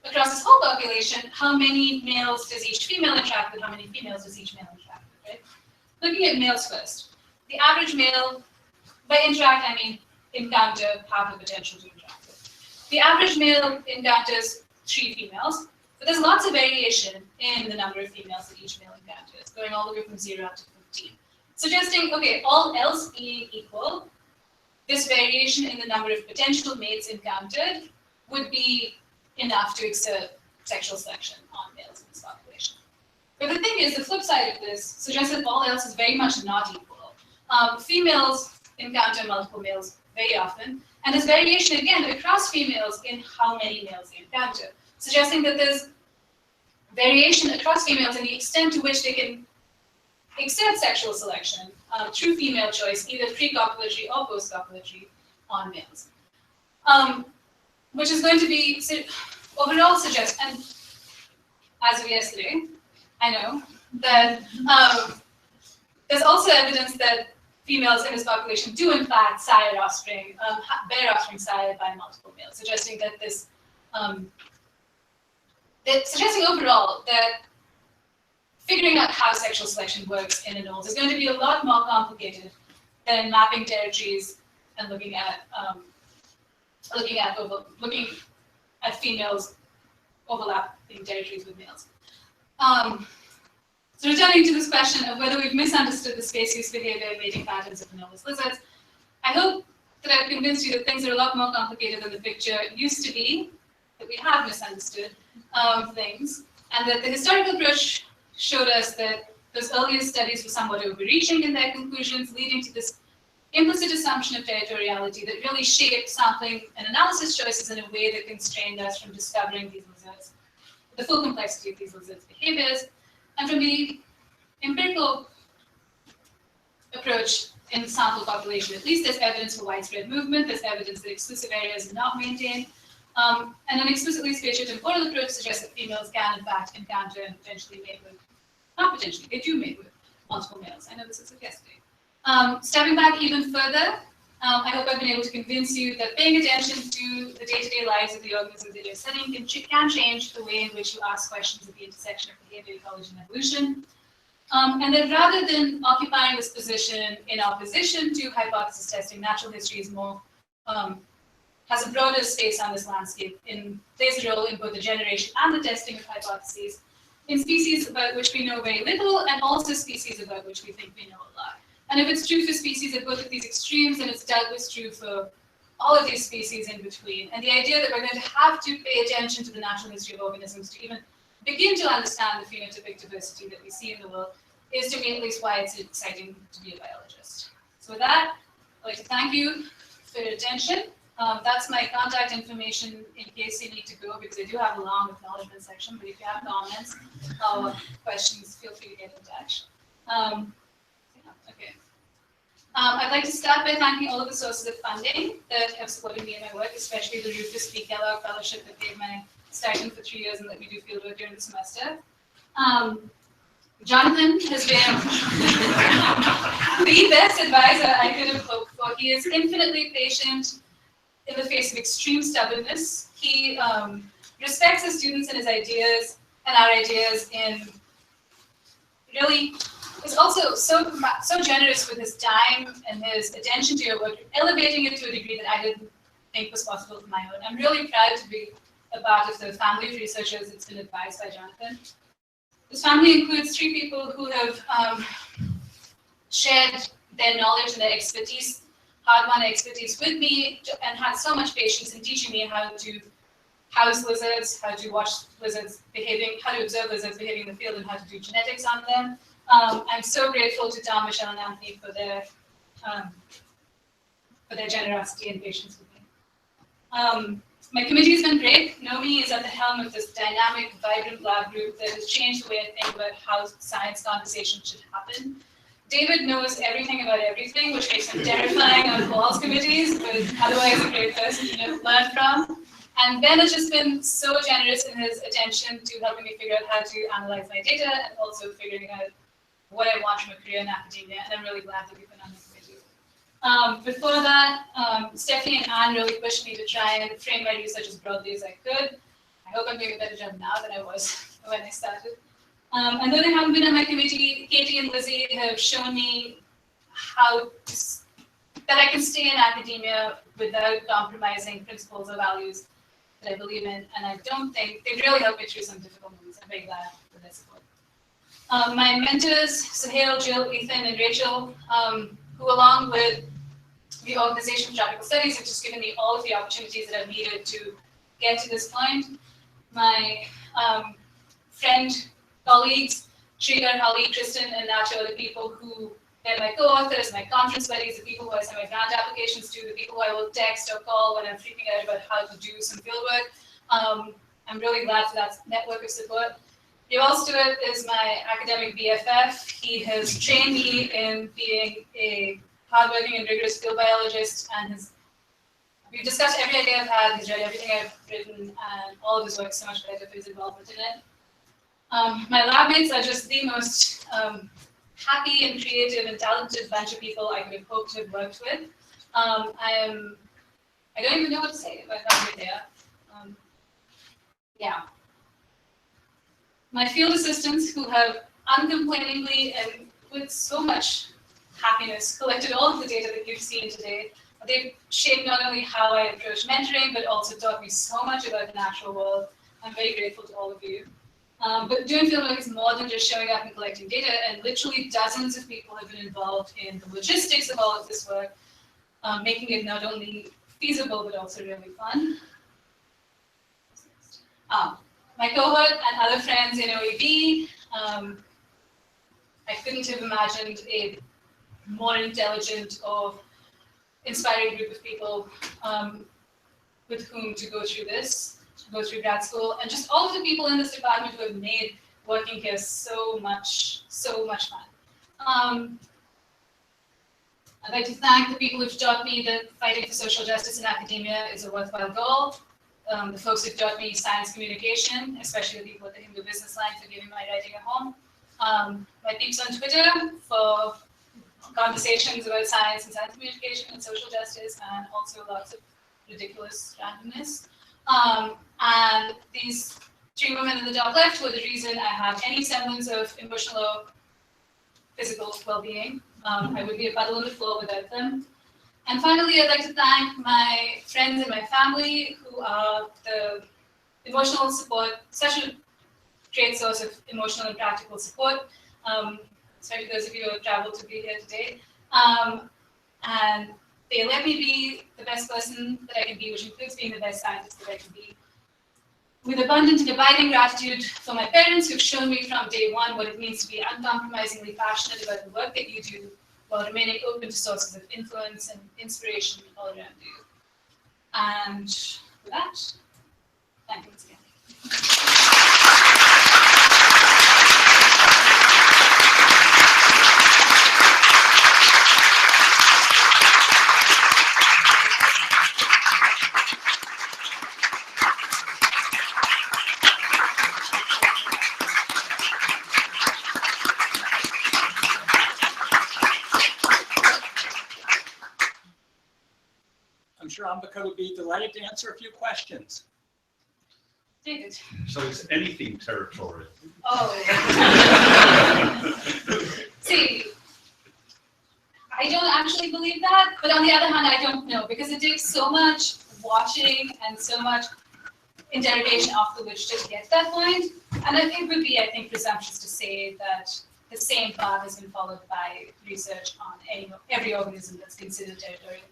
across this whole population, how many males does each female interact with, how many females does each male interact with, right? Looking at males first. The average male, by interact, I mean encounter, have the potential to interact with. The average male encounters 3 females, but there's lots of variation in the number of females that each male encounters, going all the way from 0 up to 15. Suggesting, okay, all else being equal, this variation in the number of potential mates encountered would be enough to exert sexual selection on males in this population. But the thing is, the flip side of this suggests that all else is very much not equal. Females encounter multiple males very often, and there's variation again across females in how many males they encounter, suggesting that there's variation across females in the extent to which they can exert sexual selection through female choice, either pre-copulatory or post-copulatory on males. Which is going to be overall suggest, and as of yesterday, I know that there's also evidence that females in this population do in fact sire offspring, bear offspring sired by multiple males, suggesting that this, suggesting overall that figuring out how sexual selection works in anoles is going to be a lot more complicated than mapping territories and looking at females overlapping territories with males. So returning to this question of whether we've misunderstood the species behavior and mating patterns of anomalous lizards, I hope that I've convinced you that things are a lot more complicated than the picture used to be, that we have misunderstood things, and that the historical approach showed us that those earlier studies were somewhat overreaching in their conclusions, leading to this implicit assumption of territoriality that really shaped sampling and analysis choices in a way that constrained us from discovering these lizards, the full complexity of these lizards' behaviors, and from the empirical approach in the sample population. At least there's evidence for widespread movement, there's evidence that exclusive areas are not maintained, and an explicitly spatiotemporal approach suggests that females can in fact encounter and potentially mate with, not potentially, they do mate with multiple males. I know this is suggested. Stepping back even further, I hope I've been able to convince you that paying attention to the day-to-day lives of the organisms that you're studying can change the way in which you ask questions at the intersection of behavior, ecology, and evolution. And that rather than occupying this position in opposition to hypothesis testing, natural history is more, has a broader space on this landscape, plays a role in both the generation and the testing of hypotheses, in species about which we know very little, and also species about which we think we know a lot. And if it's true for species at both of these extremes, then it's doubtless true for all of these species in between. And the idea that we're going to have to pay attention to the natural history of organisms to even begin to understand the phenotypic diversity that we see in the world is, to me at least, why it's exciting to be a biologist. So with that, I'd like to thank you for your attention. That's my contact information in case you need to go, because I do have a long acknowledgement section, but if you have comments or questions, feel free to get in touch. Okay. I'd like to start by thanking all of the sources of funding that have supported me in my work, especially the Rufus P. Kellogg Fellowship that paid my stipend for 3 years and that we do field work during the semester. Jonathan has been the best advisor I could have hoped for. He is infinitely patient in the face of extreme stubbornness. He respects his students and his ideas and our ideas in really is also so generous with his time and his attention to your work, elevating it to a degree that I didn't think was possible for my own. I'm really proud to be a part of the family of researchers that's been advised by Jonathan. This family includes 3 people who have shared their knowledge and their expertise, hard-won expertise with me, and had so much patience in teaching me how to house lizards, how to watch lizards behaving, how to observe lizards behaving in the field, and how to do genetics on them. I'm so grateful to Tom, Michelle, and Anthony for their generosity and patience with me. My committee has been great. Nomi is at the helm of this dynamic, vibrant lab group that has changed the way I think about how science conversation should happen. David knows everything about everything, which makes him terrifying on Paul's committees, but otherwise a great person to learn from. And Ben has just been so generous in his attention to helping me figure out how to analyze my data and also figuring out what I want from a career in academia. And I'm really glad that we've been on the committee. Before that, Stephanie and Anne really pushed me to try and frame my research as broadly as I could. I hope I'm doing a better job now than I was when I started. And though they haven't been on my committee, Katie and Lizzie have shown me that I can stay in academia without compromising principles or values that I believe in. And I don't think they've really helped me through some difficult moments. I'm very glad for their support. My mentors, Sahil, Jill, Ethan, and Rachel, who along with the Organization for Tropical Studies have just given me all of the opportunities that I've needed to get to this point. My friend, colleagues, Shrikar, Holly, Kristen, and Nacho are the people who they're my co-authors, my conference buddies, the people who I send my grant applications to, the people who I will text or call when I'm freaking out about how to do some fieldwork. I'm really glad for that network of support. Yuval Stewart is my academic BFF. He has trained me in being a hardworking and rigorous field biologist, and we've discussed every idea I've had. He's read everything I've written, and all of his work is so much better for his involvement in it. My lab mates are just the most happy and creative and talented bunch of people I could have hoped to have worked with. I don't even know what to say about how good they are. Yeah. My field assistants, who have uncomplainingly and with so much happiness collected all of the data that you've seen today. They've shaped not only how I approach mentoring, but also taught me so much about the natural world. I'm very grateful to all of you. But doing fieldwork is more than just showing up and collecting data, and literally dozens of people have been involved in the logistics of all of this work, making it not only feasible, but also really fun. My cohort and other friends in OEB, I couldn't have imagined a more intelligent or inspiring group of people with whom to go through this, to go through grad school, and just all of the people in this department who have made working here so much fun. I'd like to thank the people who've taught me that fighting for social justice in academia is a worthwhile goal. The folks who've taught me science communication, especially the people at the Hindu Business Line for giving my writing a home. My peeps on Twitter for conversations about science and science communication and social justice, and also lots of ridiculous randomness. And these three women in the top left were the reason I have any semblance of emotional or physical well-being. I would be a puddle on the floor without them. And finally, I'd like to thank my friends and my family who are the emotional support, such a great source of emotional and practical support, especially those of you who have traveled to be here today. And they let me be the best person that I can be, which includes being the best scientist that I can be. With abundant and abiding gratitude for my parents who've shown me from day one what it means to be uncompromisingly passionate about the work that you do, while remaining open to sources of influence and inspiration all around you. And with that, thank you once again. Ambika would be delighted to answer a few questions. David. So it's anything territorial. Oh. See, I don't actually believe that, but on the other hand, I don't know, because it takes so much watching and so much interrogation of the witch to get that point. And it would be, I think, presumptuous to say that the same path has been followed by research on every organism that's considered territorial.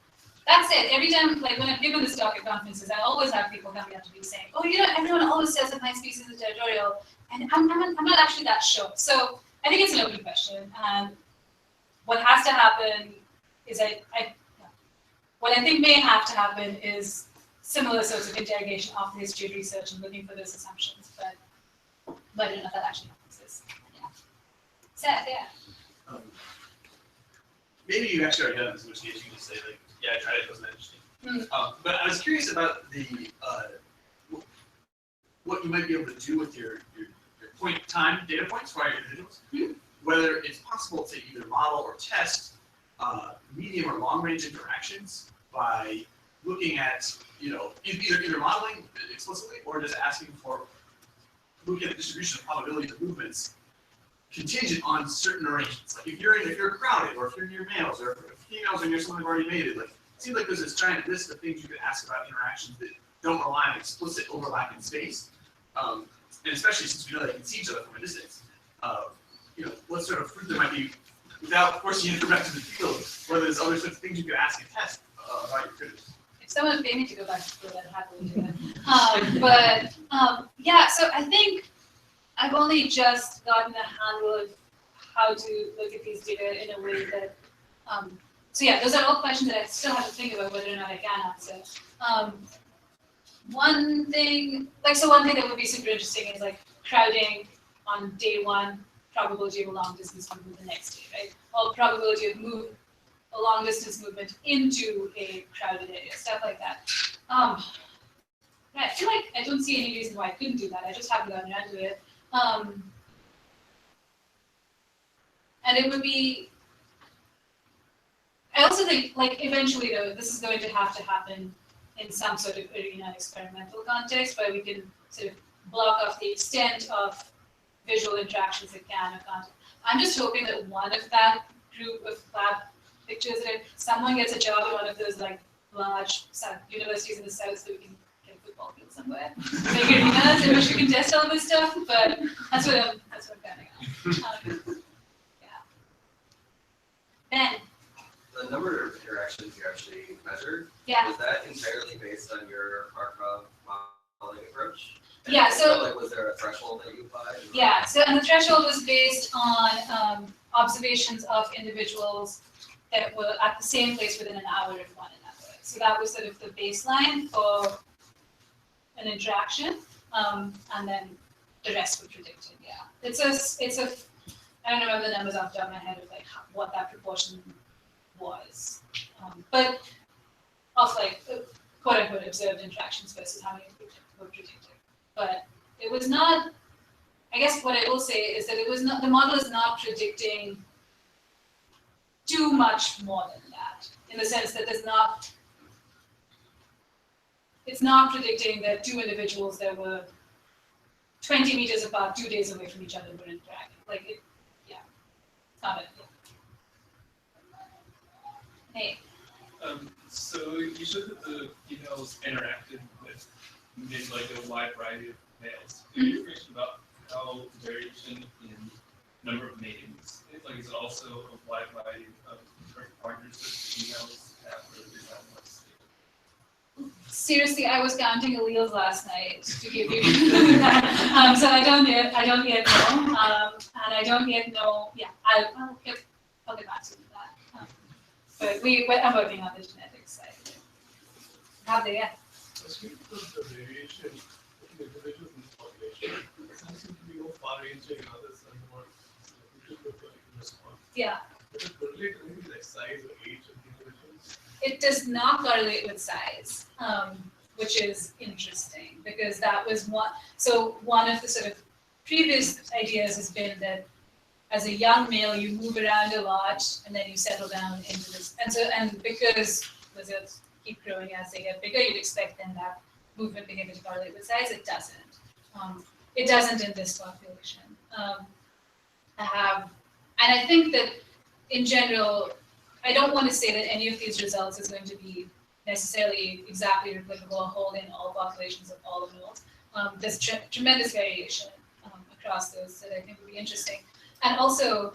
That said, every time, like when I've given this talk at conferences, I always have people coming up to me saying, "Oh, you know, everyone always says that my species is territorial," and I'm not actually that sure. So I think it's an open question. And what has to happen is what I think may have to happen is similar sorts of interrogation of the history of research and looking for those assumptions. But I don't know if that actually happens. Yeah. Sad, yeah. Maybe you actually already done this, in which case you can just say like, yeah, I tried it, it wasn't interesting. But I was curious about the what you might be able to do with your point time data points for your individuals. Whether it's possible to either model or test medium or long range interactions by looking at, either modeling explicitly or just asking for looking at the distribution of probability of movements contingent on certain arrangements. Like if you're crowded, or if you're near males, or if females are near someone who've already mated, like it seems like there's this giant list of things you could ask about interactions that don't rely on explicit overlap in space. And especially since we know they can see each other from a distance. What sort of fruit there might be without forcing you to go back to the field, whether there's other sorts of things you could ask and test about your critters. If someone paid me to go back to school, I'd happily do that. Yeah, so I think I've only just gotten a handle of how to look at these data in a way that, so yeah, those are all questions that I still have to think about whether or not I can answer. One thing that would be super interesting is like crowding on day one, probability of a long distance movement the next day, right? Or probability of a long distance movement into a crowded area, stuff like that. I feel like I don't see any reason why I couldn't do that. I just haven't gotten around to it. And it would be, I also think, like, eventually, though, this is going to have to happen in some sort of arena experimental context where we can sort of block off the extent of visual interactions that can or can't. I'm just hoping that one of that group of lab pictures, that someone gets a job at one of those like large universities in the south so we can get a football field somewhere. Big arenas in which we can test all this stuff, but that's what I'm counting on. Yeah. Ben. The number of interactions you actually measured, Yeah. was that entirely based on your Markov modeling approach? And Yeah, so like, was there a threshold that you applied? yeah, so and the threshold was based on observations of individuals that were at the same place within an hour of one another. So that was sort of the baseline for an interaction, and then the rest were predicted. Yeah, it's a I don't remember the numbers off the top of my head of like what that proportion was, but of like quote unquote observed interactions versus how many were predicted. But it was not. I guess what I will say is that it was not. The model is not predicting too much more than that, in the sense that it's not predicting that two individuals that were 20 meters apart 2 days away from each other were interacting. Like it, yeah, it's not it. Yeah. Hey. So you showed that the females interacted with maybe like a wide variety of males. Any information about how the variation in number of matings is it also a wide variety of different partners that females have, or is that less? Seriously, I was counting alleles last night to give you that. So I don't yet know, and I don't yet know. Yeah, I'll get back to that. But I'm working on the genetics side. Have they yet? Speaking of the variation in individuals in the population, some seem to be more far-ranging and others are more response. Yeah. Does it correlate to maybe like size or age of the individuals? It does not correlate with size, which is interesting because that was one. So one of the sort of previous ideas has been that as a young male you move around a lot and then you settle down into this, and because was it keep growing as they get bigger. You'd expect then that movement behavior to correlate with size. It doesn't. It doesn't in this population. And I think that in general, I don't want to say that any of these results is going to be necessarily exactly replicable or hold in all populations of all adults. There's tremendous variation across those that I think would be interesting. And also,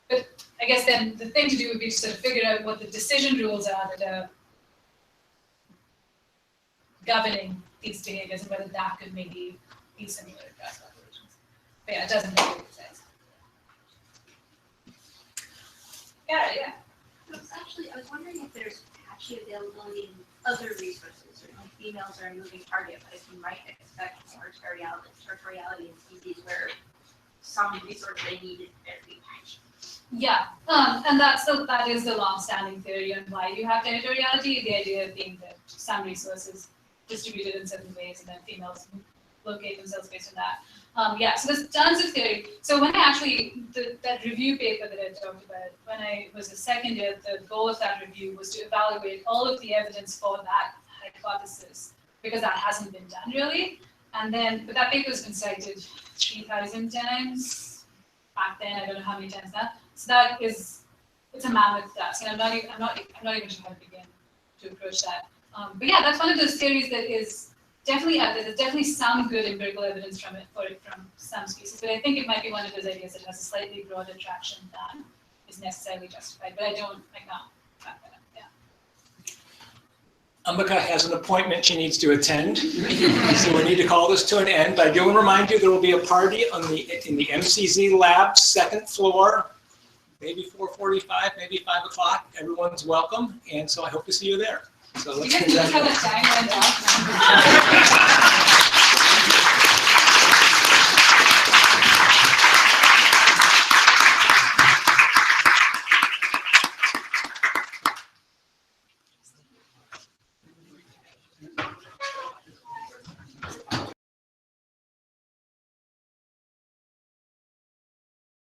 but I guess then the thing to do would be to sort of figure out what the decision rules are that are governing these behaviors and whether that could maybe be similar across populations. But yeah, it doesn't make any sense. Yeah. Actually, I was wondering if there's patchy availability in other resources. Certainly females are a moving target, but if you might expect territoriality in species where some resource they need is very patchy. Yeah, and that is the long-standing theory on why you have territoriality, the idea being that some resources distributed in certain ways and then females locate themselves based on that. Yeah, so there's tons of theory. So when I actually, that review paper that I talked about, when I was a second year, the goal of that review was to evaluate all of the evidence for that hypothesis, because that hasn't been done really. And then, but that paper has been cited 3,000 times back then. I don't know how many times now. So that is, it's a mammoth task, and I'm not even sure how to begin to approach that. But yeah, that's one of those theories that is definitely out there. There's definitely some good empirical evidence from some species, but I think it might be one of those ideas that has a slightly broader traction than is necessarily justified. But I can't back that up. Yeah. Ambika has an appointment she needs to attend, so we need to call this to an end. But I do want to remind you there will be a party in the MCZ lab, second floor, maybe 4:45, maybe 5 o'clock. Everyone's welcome, and so I hope to see you there. So let's You have a timeline.